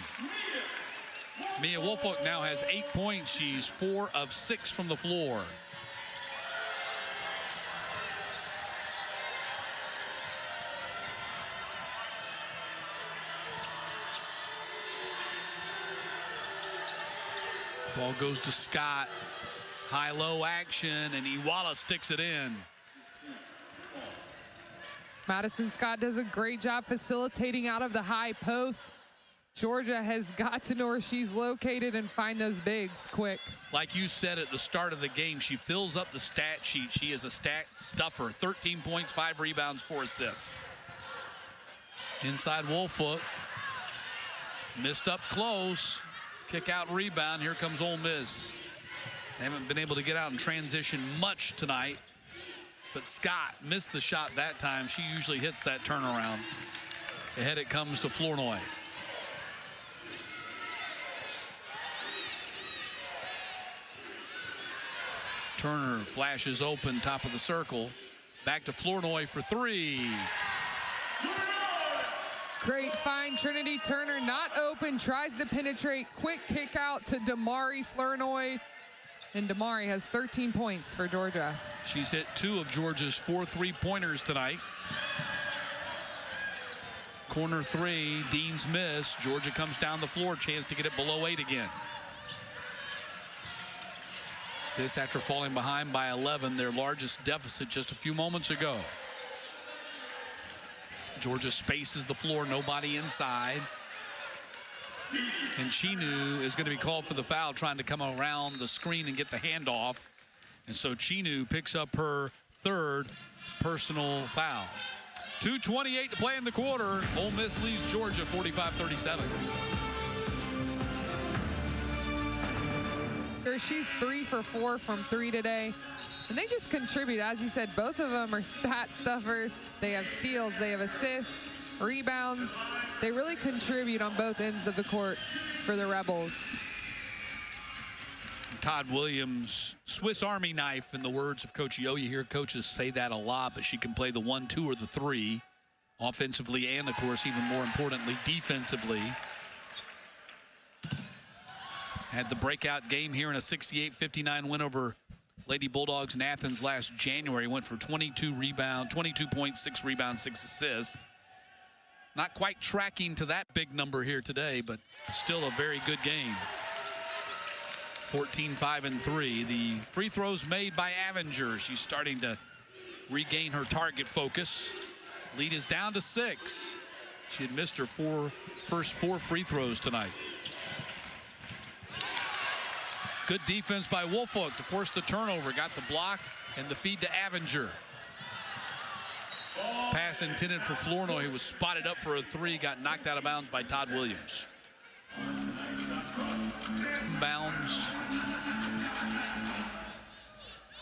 Mia Woolfolk now has 8 points. She's 4 of 6 from the floor. Ball goes to Scott. High-low action, and Iwala sticks it in. Madison Scott does a great job facilitating out of the high post. Georgia has got to know where she's located and find those bigs quick. Like you said at the start of the game, she fills up the stat sheet. She is a stat stuffer. 13 points, 5 rebounds, 4 assists. Inside Woolfolk. Missed up close. Kick out rebound. Here comes Ole Miss. They haven't been able to get out and transition much tonight. But Scott missed the shot that time. She usually hits that turnaround. Ahead it comes to Flournoy. Turner flashes open, top of the circle. Back to Flournoy for 3. Great find, Trinity Turner, not open, tries to penetrate. Quick kick out to Damari Flournoy. And Damari has 13 points for Georgia. She's hit 2 of Georgia's 4 3-pointers tonight. Corner 3, Dean's miss. Georgia comes down the floor, chance to get it below 8 again. This after falling behind by 11, their largest deficit just a few moments ago. Georgia spaces the floor, nobody inside. And Chinu is going to be called for the foul, trying to come around the screen and get the handoff. And so Chinu picks up her 3rd personal foul. 2:28 to play in the quarter. Ole Miss leads Georgia 45-37. She's 3 for 4 from 3 today. And they just contribute. As you said, both of them are stat stuffers. They have steals, they have assists, rebounds. They really contribute on both ends of the court for the Rebels. Todd Williams, Swiss Army knife, in the words of Coach Yo. You hear coaches say that a lot, but she can play the 1, 2, or the 3, offensively and, of course, even more importantly, defensively. Had the breakout game here in a 68-59 win over Lady Bulldogs in Athens last January. Went for 22 points, 6 rebounds, 6 assists. Not quite tracking to that big number here today, but still a very good game. 14-5-3. The free throws made by Avenger. She's starting to regain her target focus. Lead is down to 6. She had missed her first 4 free throws tonight. Good defense by Woolfolk to force the turnover. Got the block and the feed to Avenger. Pass intended for Flournoy, who was spotted up for a three, got knocked out of bounds by Todd Williams. Bounds.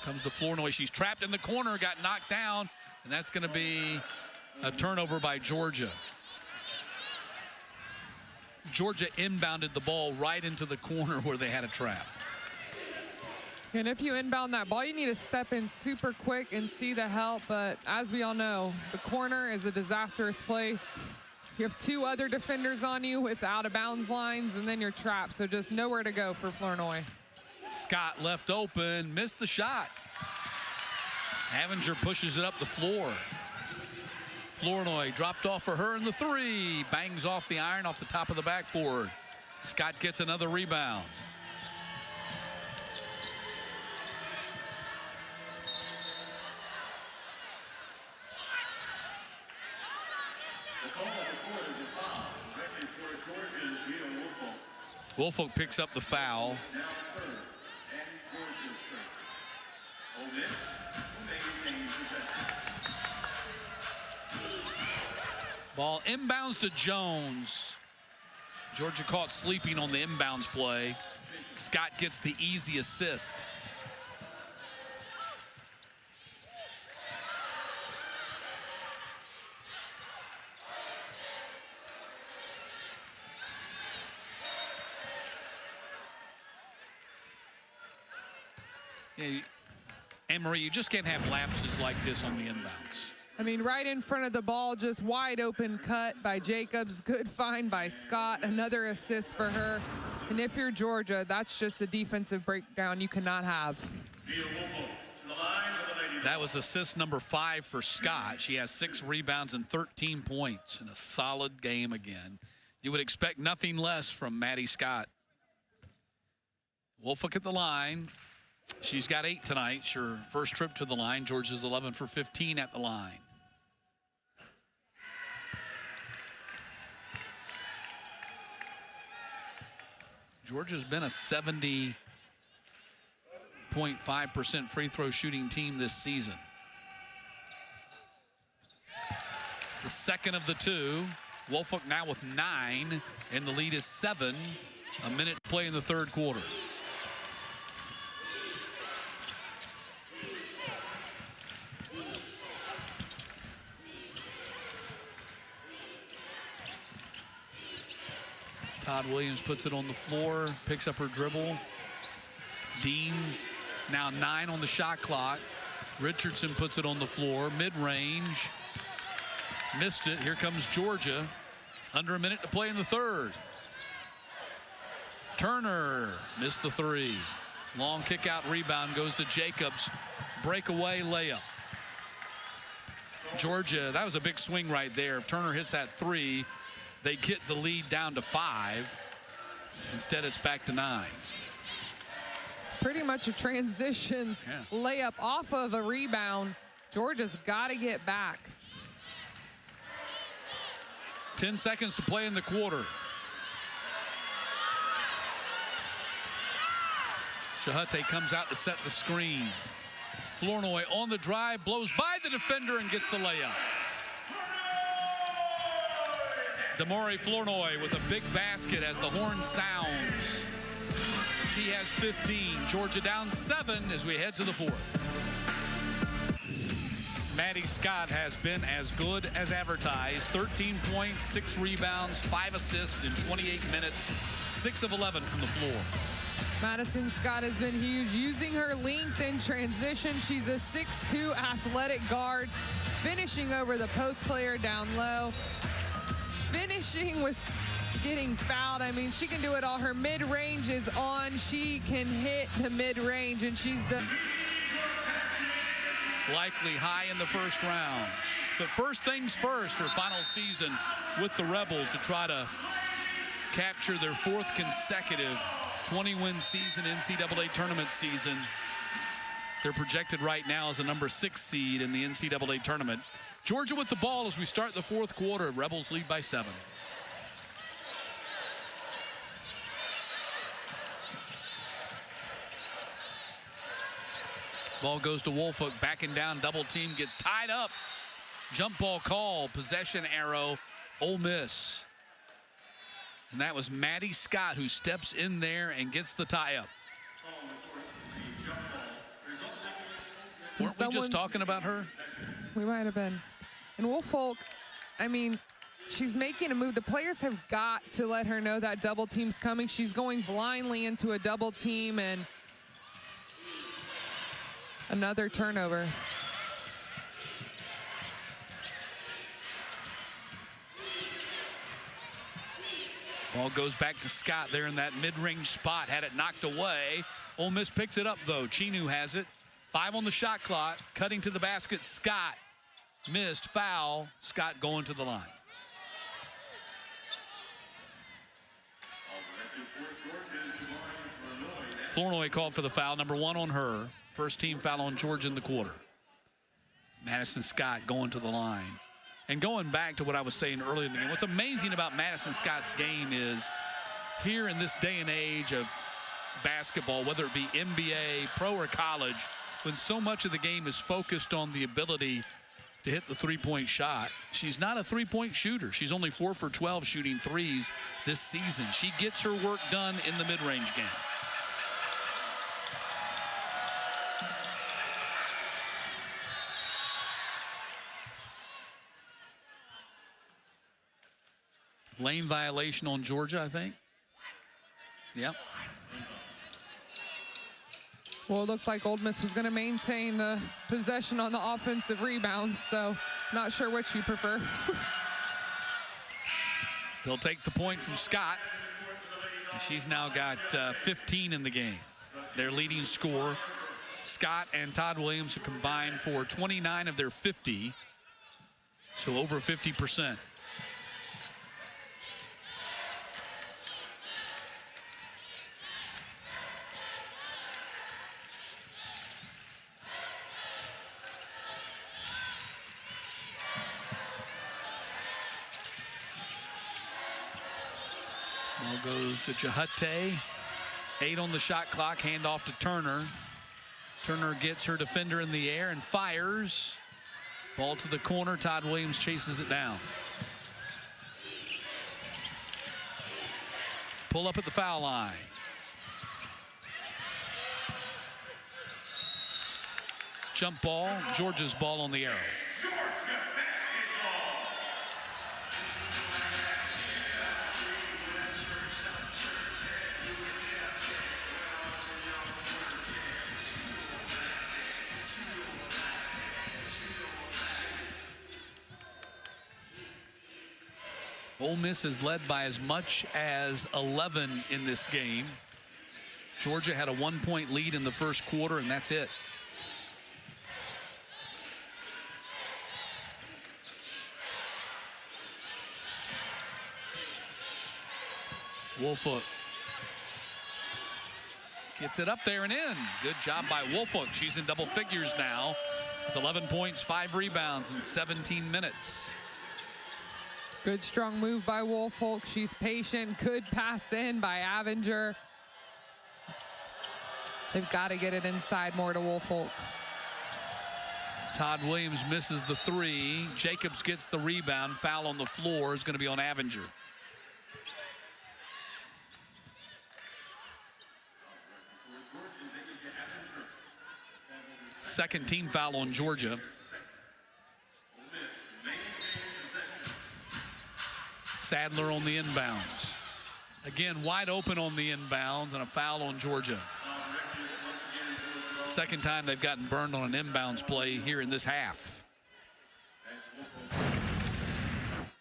Comes to Flournoy. She's trapped in the corner, got knocked down, and that's going to be a turnover by Georgia. Georgia inbounded the ball right into the corner where they had a trap. And if you inbound that ball, you need to step in super quick and see the help. But as we all know, the corner is a disastrous place. You have two other defenders on you with out of bounds lines, and then you're trapped. So just nowhere to go for Flournoy. Scott left open, missed the shot. Avenger pushes it up the floor. Flournoy dropped off for her in the three. Bangs off the iron off the top of the backboard. Scott gets another rebound. Woolfolk picks up the foul. Ball inbounds to Jones. Georgia caught sleeping on the inbounds play. Scott gets the easy assist. Yeah, Anne-Marie, you just can't have lapses like this on the inbounds. I mean, right in front of the ball, just wide open cut by Jacobs. Good find by Scott. Another assist for her. And if you're Georgia, that's just a defensive breakdown you cannot have. That was assist number 5 for Scott. She has 6 rebounds and 13 points in a solid game again. You would expect nothing less from Maddie Scott. Woolfolk at the line. She's got 8 tonight. It's her first trip to the line. Georgia's 11 for 15 at the line. Georgia's been a 70.5% free throw shooting team this season. The second of the two. Woolfolk now with 9, and the lead is 7. A minute to play in the third quarter. Todd Williams puts it on the floor, picks up her dribble. Deans now 9 on the shot clock. Richardson puts it on the floor, mid-range. Missed it. Here comes Georgia. Under a minute to play in the third. Turner missed the 3. Long kick out rebound goes to Jacobs. Breakaway layup. Georgia, that was a big swing right there. If Turner hits that 3, they get the lead down to 5. Instead, it's back to 9. Pretty much a transition layup off of a rebound. Georgia's got to get back. 10 seconds to play in the quarter. Chahate comes out to set the screen. Flournoy on the drive, blows by the defender and gets the layup. Damari Flournoy with a big basket as the horn sounds. She has 15. Georgia down 7 as we head to the fourth. Maddie Scott has been as good as advertised. 13 points, 6 rebounds, 5 assists in 28 minutes, 6 of 11 from the floor. Madison Scott has been huge, using her length in transition. She's a 6'2" athletic guard, finishing over the post player down low. Finishing with getting fouled. I mean, she can do it all. Her mid-range is on. She can hit the mid-range, and she's done. Likely high in the first round. But first things first, her final season with the Rebels to try to capture their 4th consecutive 20-win season, NCAA tournament season. They're projected right now as a number 6 seed in the NCAA tournament. Georgia with the ball as we start the fourth quarter. Rebels lead by 7. Ball goes to Woolfolk, backing down, double team, gets tied up. Jump ball call, possession arrow, Ole Miss. And that was Maddie Scott who steps in there and gets the tie up. Weren't we just talking about her? We might have been. And Woolfolk, I mean, she's making a move. The players have got to let her know that double team's coming. She's going blindly into a double team, and another turnover. Ball goes back to Scott there in that mid-range spot. Had it knocked away. Ole Miss picks it up, though. Chinu has it. 5 on the shot clock. Cutting to the basket. Scott missed. Foul. Scott going to the line. Flournoy called for the foul. Number 1 on her. First team foul on Georgia in the quarter. Madison Scott going to the line. And going back to what I was saying earlier in the game, what's amazing about Madison Scott's game is here in this day and age of basketball, whether it be NBA, pro, or college, when so much of the game is focused on the ability to hit the three-point shot, she's not a three-point shooter. She's only 4 for 12 shooting threes this season. She gets her work done in the mid-range game. Lane violation on Georgia, I think. Yep. Well, it looked like Ole Miss was going to maintain the possession on the offensive rebound, so not sure which you prefer. They'll take the point from Scott. She's now got 15 in the game. Their leading scorer. Scott and Todd Williams have combined for 29 of their 50, so over 50%. Ball goes to Jahate. 8 on the shot clock. Hand off to Turner. Turner gets her defender in the air and fires. Ball to the corner. Todd Williams chases it down. Pull up at the foul line. Jump ball. Georgia's ball on the arrow. Ole Miss is led by as much as 11 in this game. Georgia had a 1-point lead in the first quarter, and that's it. Woolfolk gets it up there and in. Good job by Woolfolk. She's in double figures now with 11 points, 5 rebounds in 17 minutes. Good strong move by Woolfolk. She's patient. Good pass in by Avenger. They've got to get it inside more to Woolfolk. Todd Williams misses the 3. Jacobs gets the rebound. Foul on the floor is going to be on Avenger. Second team foul on Georgia. Sadler on the inbounds. Again, wide open on the inbounds and a foul on Georgia. Second time they've gotten burned on an inbounds play here in this half.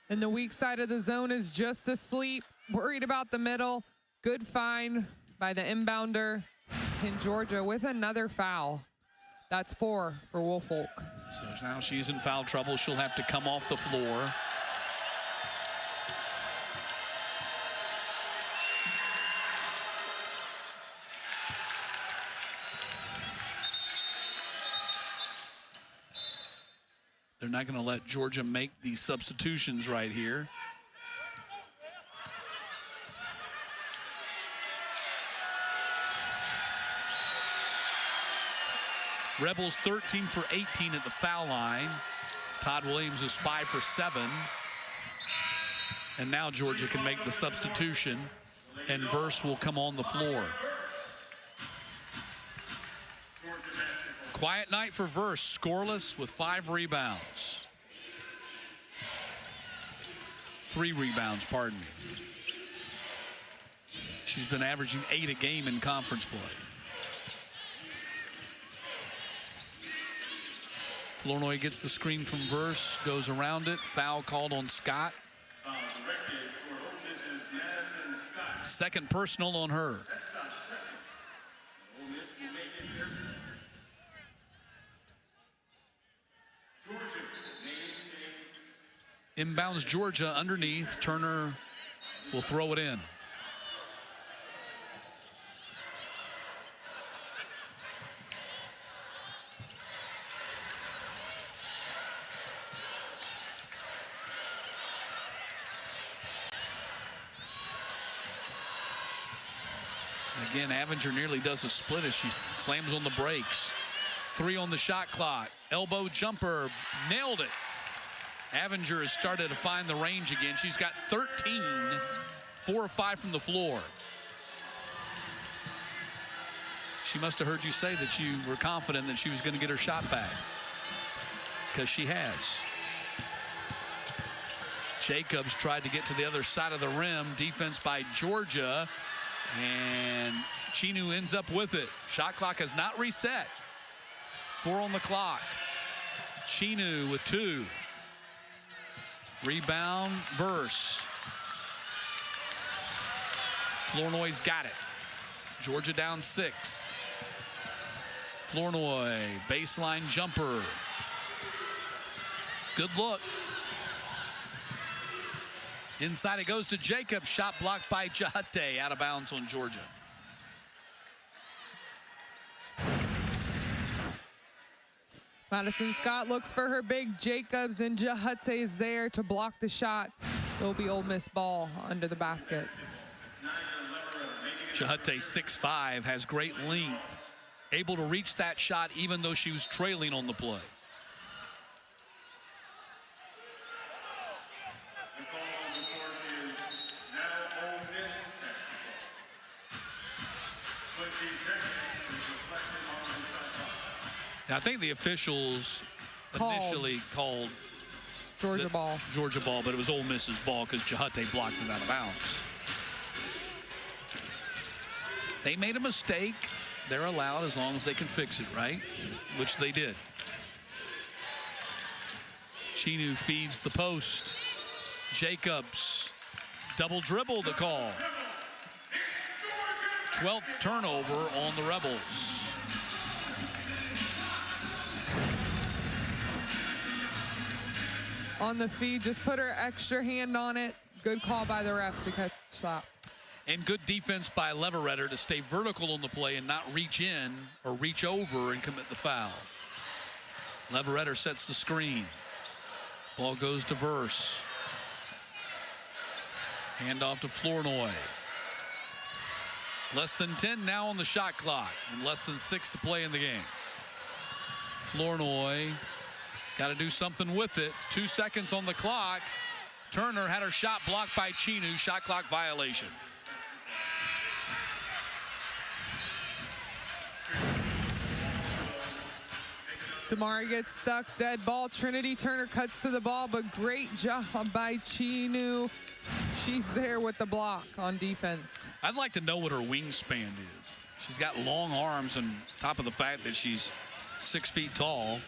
And the weak side of the zone is just asleep. Worried about the middle. Good find by the inbounder in Georgia with another foul. That's 4 for Woolfolk. So now she's in foul trouble. She'll have to come off the floor. They're not going to let Georgia make these substitutions right here. Rebels 13 for 18 at the foul line. Todd Williams is 5 for 7. And now Georgia can make the substitution, and Verse will come on the floor. Quiet night for Verse, scoreless with 5 rebounds. 3 rebounds, pardon me. She's been averaging 8 a game in conference play. Flournoy gets the screen from Verse, goes around it. Foul called on Scott. Second personal on her. Inbounds Georgia underneath. Turner will throw it in. Again, Avenger nearly does a split as she slams on the brakes. 3 on the shot clock. Elbow jumper, nailed it. Avenger has started to find the range again. She's got 13, 4 or 5 from the floor. She must have heard you say that you were confident that she was going to get her shot back, because she has. Jacobs tried to get to the other side of the rim. Defense by Georgia, and Chinu ends up with it. Shot clock has not reset. 4 on the clock. Chinu with 2. Rebound, Verse. Flournoy's got it. Georgia down 6. Flournoy, baseline jumper. Good look. Inside it goes to Jacob. Shot blocked by Jahate. Out of bounds on Georgia. Madison Scott looks for her big. Jacobs, and Jahate is there to block the shot. It'll be Ole Miss ball under the basket. Jahate 6'5", has great length. Able to reach that shot even though she was trailing on the play. I think the officials initially called Georgia ball. Georgia ball, but it was Ole Miss's ball because Jahate blocked it out of bounds. They made a mistake. They're allowed as long as they can fix it, right? Which they did. Chinu feeds the post. Jacobs, double dribble the call. 12th turnover on the Rebels. On the feed, just put her extra hand on it. Good call by the ref to catch that. And good defense by Leveretter to stay vertical on the play and not reach in or reach over and commit the foul. Leveretter sets the screen. Ball goes to Verse. Hand off to Flournoy. Less than 10 now on the shot clock and less than 6 to play in the game. Flournoy got to do something with it. 2 seconds on the clock. Turner had her shot blocked by Chinu. Shot clock violation. Damari gets stuck, dead ball. Trinity Turner cuts to the ball, but great job by Chinu. She's there with the block on defense. I'd like to know what her wingspan is. She's got long arms on top of the fact that she's 6 feet tall.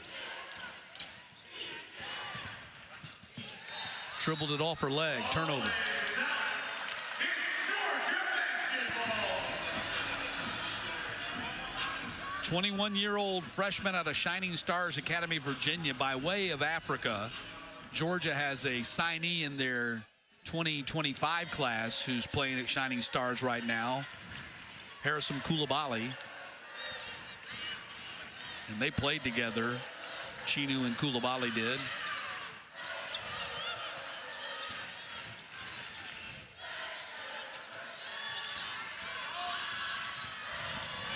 Dribbled it off her leg. Turnover. 21-year-old freshman out of Shining Stars Academy, Virginia, by way of Africa. Georgia has a signee in their 2025 class who's playing at Shining Stars right now, Harrison Koulibaly. And they played together, Chinu and Koulibaly did.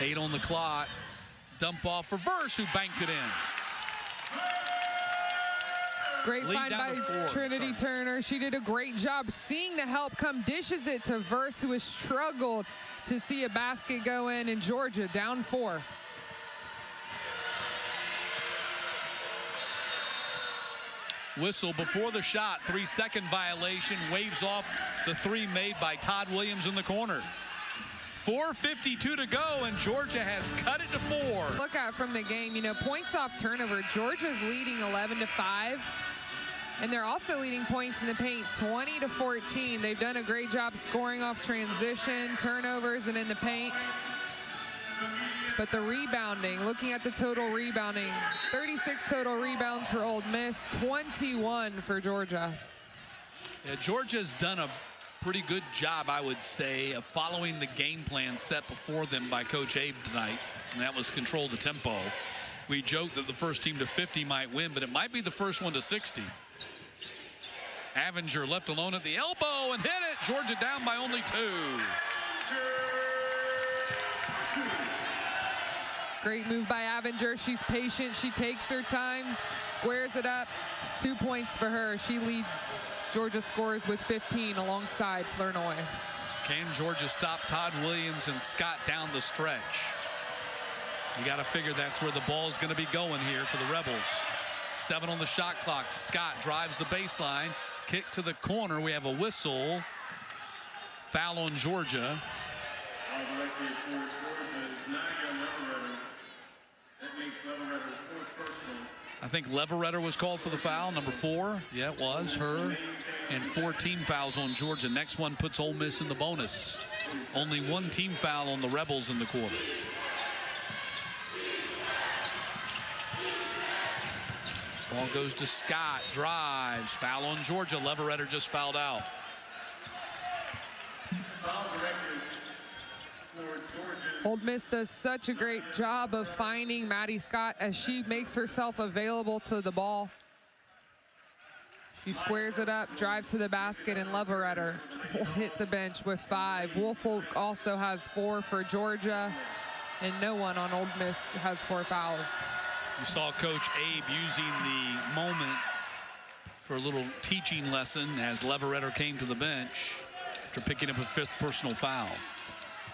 Eight on the clock. Dump off for Verse, who banked it in. Great Lead find down by to 4. Trinity Sorry. Turner. She did a great job seeing the help come, dishes it to Verse, who has struggled to see a basket go in, and Georgia down 4. Whistle before the shot, 3-second violation, waves off the 3 made by Todd Williams in the corner. 4:52 to go, and Georgia has cut it to 4. Look at from the game, you know, points off turnover. Georgia's leading 11-5, and they're also leading points in the paint 20-14. They've done a great job scoring off transition, turnovers, and in the paint. But the rebounding, looking at the total rebounding, 36 total rebounds for Ole Miss, 21 for Georgia. Yeah, Georgia's done a pretty good job, I would say, of following the game plan set before them by Coach Abe tonight, and that was control the tempo. We joked that the first team to 50 might win, but it might be the first one to 60. Avenger left alone at the elbow and hit it. Georgia down by only 2. Great move by Avenger. She's patient. She takes her time, squares it up. 2 points for her. She leads Georgia scores with 15 alongside Flournoy. Can Georgia stop Todd Williams and Scott down the stretch? You got to figure that's where the ball is going to be going here for the Rebels. 7 on the shot clock. Scott drives the baseline. Kick to the corner. We have a whistle. Foul on Georgia. Foul directly for Georgia is Nadia Leverett. That makes Leverett's 4th personal. I think Leverett was called for the foul, number 4. Yeah, it was her. And 14 fouls on Georgia. Next one puts Ole Miss in the bonus. Only 1 team foul on the Rebels in the quarter. Ball goes to Scott, drives, foul on Georgia. Leverett just fouled out. Foul directed for Georgia. Ole Miss does such a great job of finding Maddie Scott as she makes herself available to the ball. She squares it up, drives to the basket, and Leverett will hit the bench with 5. Woolfolk also has 4 for Georgia, and no one on Ole Miss has 4 fouls. You saw Coach Abe using the moment for a little teaching lesson as Leverett came to the bench after picking up a 5th personal foul.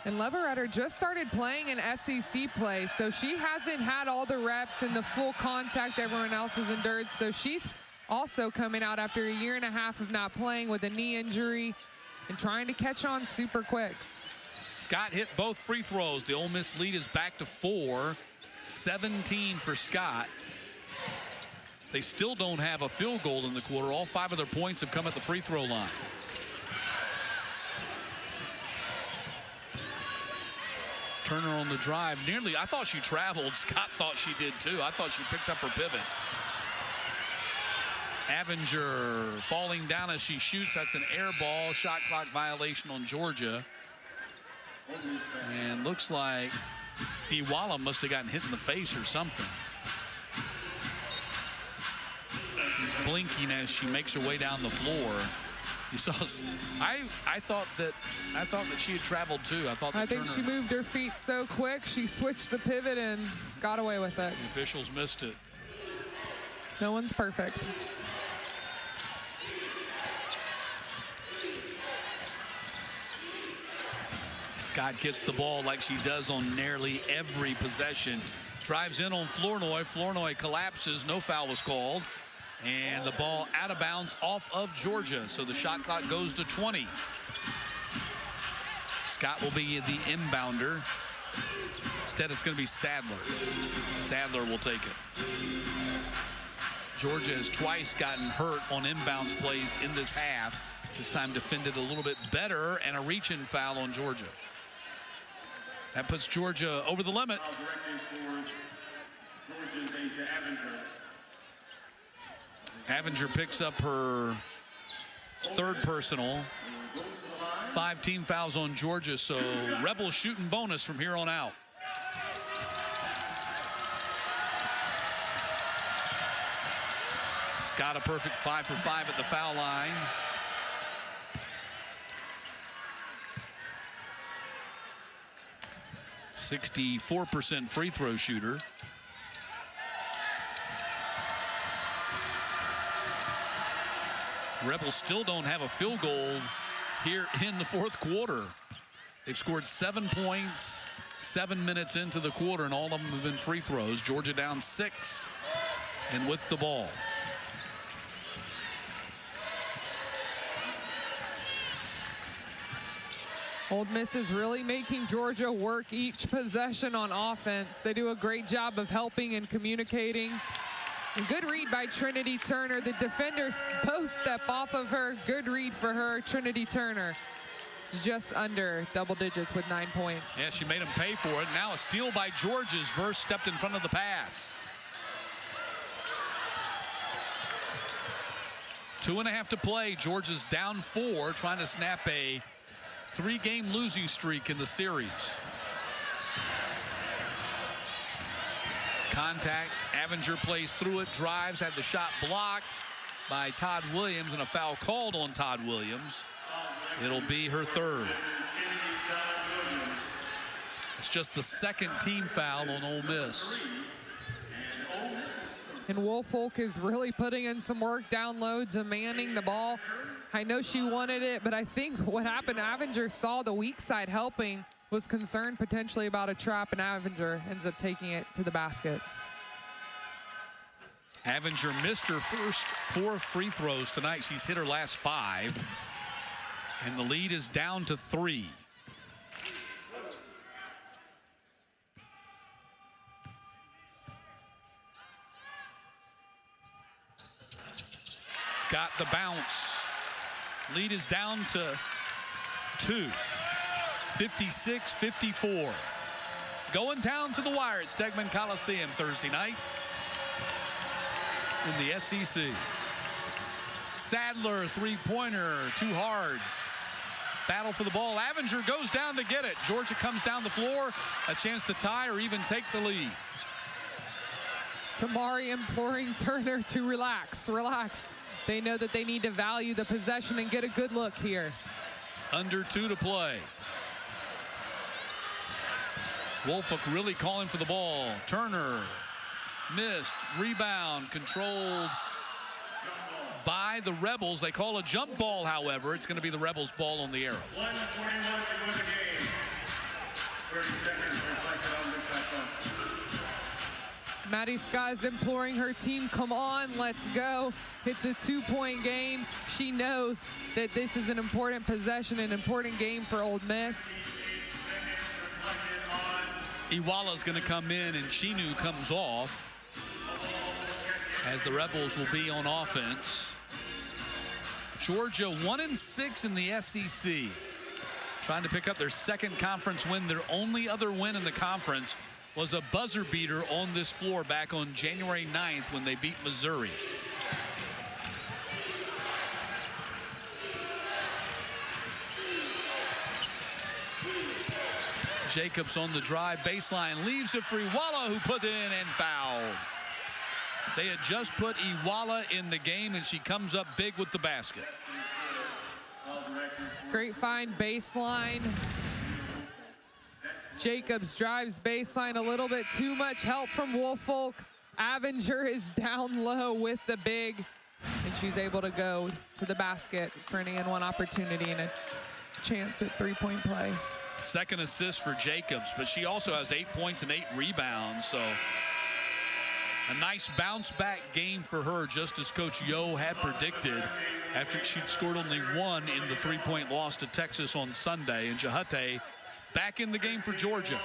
And Leverett just started playing in SEC play, so she hasn't had all the reps and the full contact everyone else has endured. So she's also coming out after a 1.5 years of not playing with a knee injury and trying to catch on super quick. Scott hit both free throws. The Ole Miss lead is back to 4. 17 for Scott. They still don't have a field goal in the quarter. All 5 of their points have come at the free throw line. Turner on the drive. Nearly, I thought she traveled. Scott thought she did too. I thought she picked up her pivot. Avenger falling down as she shoots. That's an air ball. Shot clock violation on Georgia. And looks like Iwala must have gotten hit in the face or something. She's blinking as she makes her way down the floor. You saw, I thought that she had traveled too. I think she moved her feet so quick, she switched the pivot and got away with it. The officials missed it. No one's perfect. Scott gets the ball like she does on nearly every possession. Drives in on Flournoy. Flournoy collapses. No foul was called. And the ball out of bounds off of Georgia. So the shot clock goes to 20. Scott will be the inbounder. Instead, it's going to be Sadler. Sadler will take it. Georgia has twice gotten hurt on inbounds plays in this half. This time defended a little bit better, and a reach-in foul on Georgia. That puts Georgia over the limit. Avenger picks up her 3rd personal. 5 team fouls on Georgia, so Rebels shooting bonus from here on out. Scott a perfect 5 for 5 at the foul line. 64% free throw shooter. Rebels still don't have a field goal here in the fourth quarter. They've scored 7 points, 7 minutes into the quarter, and all of them have been free throws. Georgia down 6 and with the ball. Ole Miss is really making Georgia work each possession on offense. They do a great job of helping and communicating. And good read by Trinity Turner. The defenders post step off of her. Good read for her. Trinity Turner is just under double digits with 9 points. Yeah, she made them pay for it. Now a steal by Georgia's. Verse stepped in front of the pass. 2.5 to play. Georgia's down 4, trying to snap a 3-game losing streak in the series. Contact. Avenger plays through it, drives, had the shot blocked by Todd Williams, and a foul called on Todd Williams. It'll be her third. It's just the second team foul on Ole Miss. And Woolfolk is really putting in some work down low, demanding the ball. I know she wanted it, but I think what happened, Avenger saw the weak side helping, was concerned potentially about a trap, and Avenger ends up taking it to the basket. Avenger missed her first 4 free throws tonight. She's hit her last 5. And the lead is down to 3. Got the bounce. Lead is down to 2. 56-54. Going down to the wire at Stegman Coliseum Thursday night in the SEC. Sadler, three-pointer, too hard. Battle for the ball. Avenger goes down to get it. Georgia comes down the floor. A chance to tie or even take the lead. Tamari imploring Turner to relax. They know that they need to value the possession and get a good look here. Under 2 to play. Woolfolk really calling for the ball. Turner missed. Rebound controlled by the Rebels. They call a jump ball, however. It's going to be the Rebels' ball on the arrow. 1:41 to go in the game. 30 seconds reflected on this back bump. Maddie Scott's imploring her team, come on, let's go. It's a 2-point game. She knows that this is an important possession, an important game for Ole Miss. Iwala's going to come in, and Chinu comes off as the Rebels will be on offense. Georgia 1-6 in the SEC. Trying to pick up their second conference win. Their only other win in the conference was a buzzer beater on this floor back on January 9th when they beat Missouri. Jacobs on the drive, baseline, leaves it for Iwala, who put it in and fouled. They had just put Iwala in the game, and she comes up big with the basket. Great find, baseline. Jacobs drives baseline, a little bit too much help from Woolfolk. Avenger is down low with the big, and she's able to go to the basket for an and one opportunity and a chance at 3-point play. Second assist for Jacobs, but she also has 8 points and 8 rebounds, so a nice bounce back game for her, just as Coach Yo had predicted after she'd scored only 1 in the 3-point loss to Texas on Sunday. And Jahate back in the game for Georgia.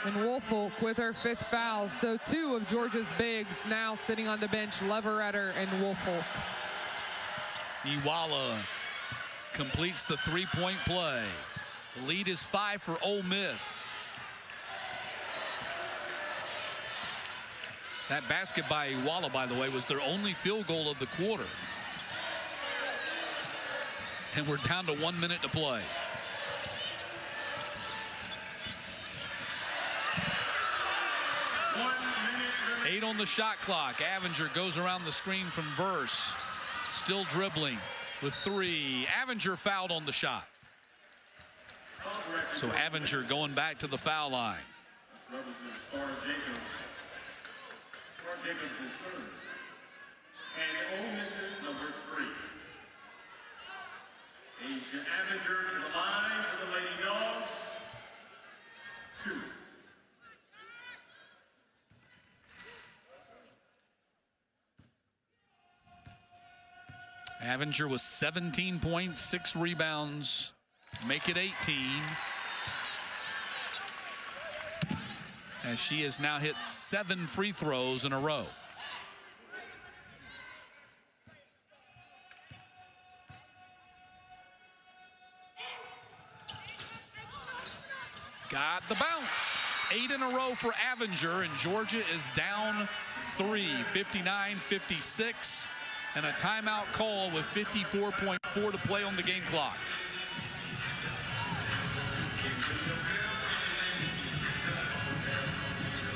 And Woolfolk with her 5th foul, so 2 of Georgia's bigs now sitting on the bench, Leveretter and Woolfolk. Iwala completes the 3-point play. The lead is 5 for Ole Miss. That basket by Iwala, by the way, was their only field goal of the quarter. And we're down to 1 minute to play. Eight on the shot clock. Avenger goes around the screen from Verse. Still dribbling with 3. Avenger fouled on the shot. So Avenger going back to the foul line. Star Jacobs. Star Jacobs is third. And Ole Miss's number 3. Asia Avenger to the line for the Lady Dogs. 2. Avenger with 17 points, 6 rebounds, make it 18. As she has now hit 7 free throws in a row. Got the bounce. 8 in a row for Avenger, and Georgia is down 3, 59-56. And a timeout call with 54.4 to play on the game clock.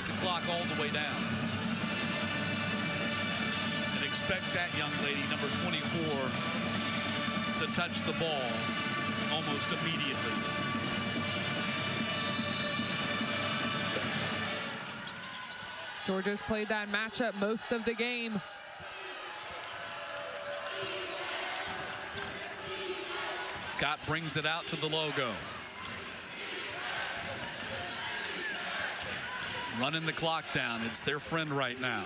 The clock all the way down. And expect that young lady, number 24, to touch the ball almost immediately. Georgia's played that matchup most of the game. Scott brings it out to the logo. Running the clock down. It's their friend right now.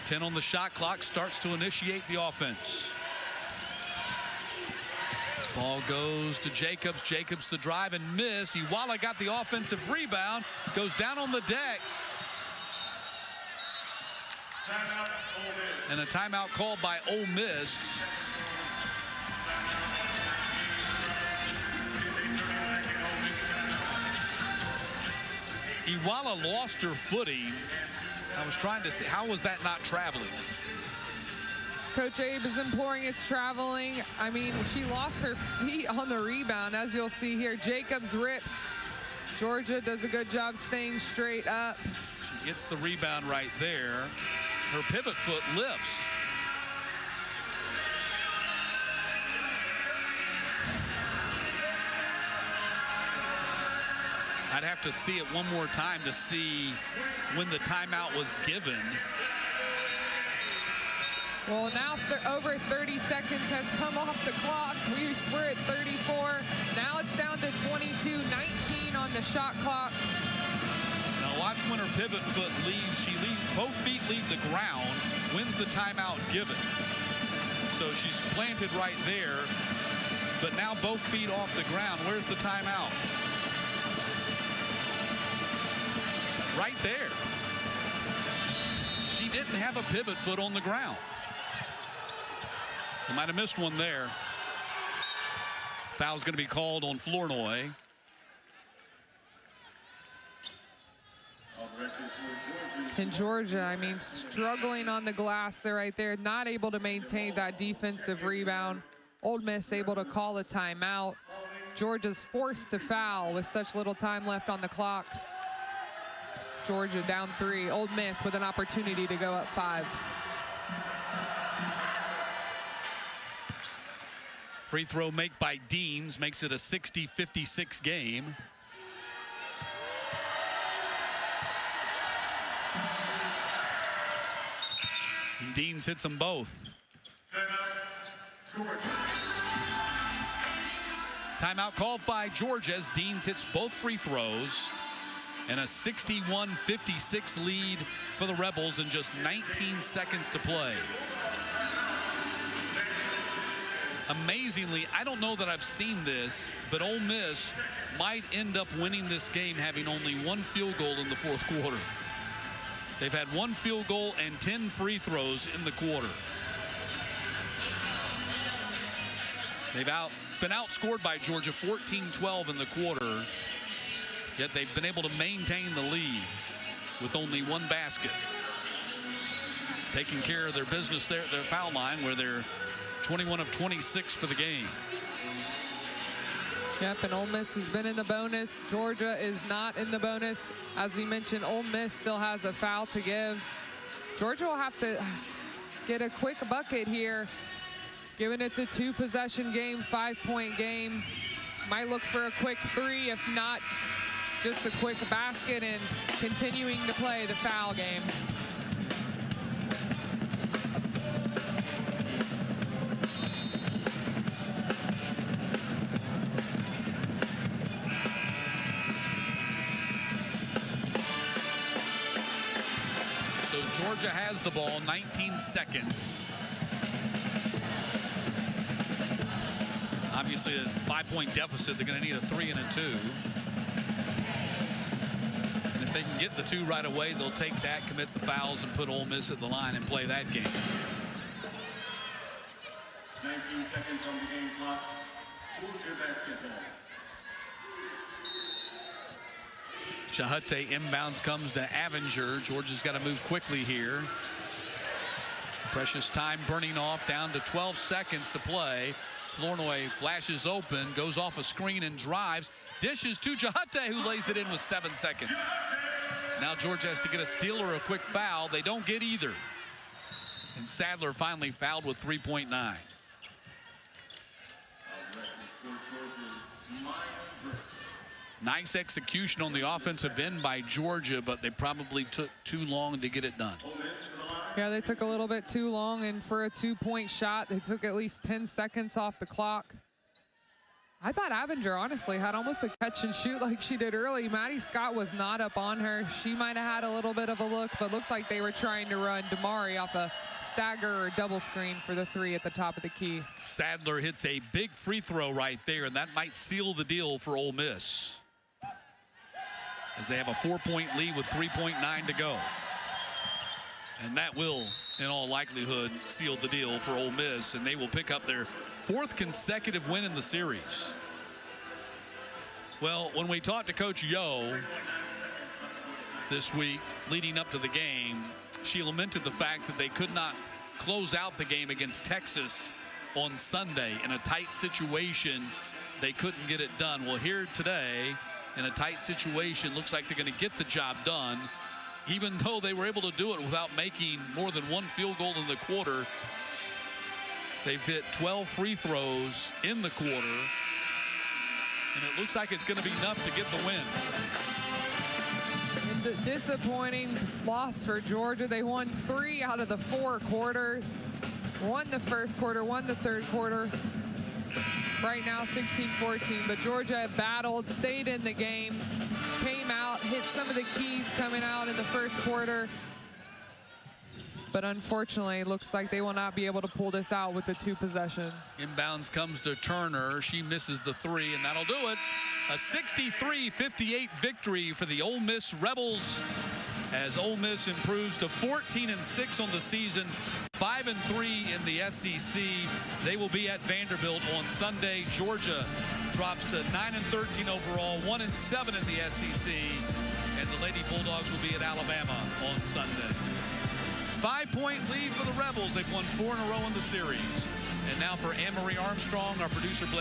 10 on the shot clock, starts to initiate the offense. Ball goes to Jacobs. Jacobs the drive and miss. Iwala got the offensive rebound. Goes down on the deck. And a timeout called by Ole Miss. Iwala lost her footing. I was trying to see, how was that not traveling? Coach Abe is imploring it's traveling. I mean, she lost her feet on the rebound, as you'll see here. Jacobs rips. Georgia does a good job staying straight up. She gets the rebound right there. Her pivot foot lifts. I'd have to see it one more time to see when the timeout was given. Well, now over 30 seconds has come off the clock. We're at 34. Now it's down to 22-19 on the shot clock. Now watch when her pivot foot leaves. Both feet leave the ground. Wins the timeout given. So she's planted right there. But now both feet off the ground. Where's the timeout? Right there. She didn't have a pivot foot on the ground. I might have missed one there. Foul's going to be called on Flournoy. And Georgia, I mean, struggling on the glass. They're right there, not able to maintain that defensive rebound. Ole Miss able to call a timeout. Georgia's forced to foul with such little time left on the clock. Georgia down 3. Ole Miss with an opportunity to go up 5. Free throw make by Deans makes it a 60-56 game. And Deans hits them both. Timeout called by Georgia as Deans hits both free throws. And a 61-56 lead for the Rebels in just 19 seconds to play. Amazingly, I don't know that I've seen this, but Ole Miss might end up winning this game having only 1 field goal in the 4th quarter. They've had 1 field goal and 10 free throws in the quarter. They've been outscored by Georgia 14-12 in the quarter, yet they've been able to maintain the lead with only 1 basket. Taking care of their business there at their foul line, where they're 21 of 26 for the game. Yep, and Ole Miss has been in the bonus. Georgia is not in the bonus. As we mentioned, Ole Miss still has a foul to give. Georgia will have to get a quick bucket here. Given it's a 2-possession game, 5-point game, might look for a quick 3, if not just a quick basket, and continuing to play the foul game. So Georgia has the ball, 19 seconds. Obviously a 5-point deficit. They're going to need a 3 and a 2. And if they can get the 2 right away, they'll take that, commit the fouls, and put Ole Miss at the line and play that game. 19 seconds on the game clock. Georgia basketball. Chahate inbounds, comes to Avenger. Georgia's got to move quickly here. Precious time burning off, down to 12 seconds to play. Flournoy flashes open, goes off a screen and drives. Dishes to Chahate, who lays it in with 7 seconds. Now Georgia has to get a steal or a quick foul. They don't get either. And Sadler finally fouled with 3.9. Nice execution on the offensive end by Georgia, but they probably took too long to get it done. Yeah, they took a little bit too long, and for a 2-point shot, they took at least 10 seconds off the clock. I thought Avenger, honestly, had almost a catch and shoot like she did early. Maddie Scott was not up on her. She might have had a little bit of a look, but looked like they were trying to run Damari off a stagger or double screen for the 3 at the top of the key. Sadler hits a big free throw right there, and that might seal the deal for Ole Miss, as they have a 4-point lead with 3.9 to go. And that will, in all likelihood, seal the deal for Ole Miss, and they will pick up their 4th consecutive win in the series. Well, when we talked to Coach Yo this week leading up to the game, she lamented the fact that they could not close out the game against Texas on Sunday. In a tight situation, they couldn't get it done. Well, here today, in a tight situation, looks like they're going to get the job done, even though they were able to do it without making more than 1 field goal in the quarter. They've hit 12 free throws in the quarter, and it looks like it's going to be enough to get the win. Disappointing loss for Georgia. They won 3 out of the 4 quarters. Won the first quarter, won the third quarter. Right now 16-14, but Georgia battled, stayed in the game, came out, hit some of the keys coming out in the first quarter. But unfortunately, it looks like they will not be able to pull this out with the 2 possession. Inbounds comes to Turner. She misses the 3, and that'll do it. A 63-58 victory for the Ole Miss Rebels, as Ole Miss improves to 14-6 on the season, 5-3 in the SEC. They will be at Vanderbilt on Sunday. Georgia drops to 9-13 overall, 1-7 in the SEC, and the Lady Bulldogs will be at Alabama on Sunday. 5-point lead for the Rebels. They've won 4 in a row in the series. And now for Anne-Marie Armstrong, our producer Blake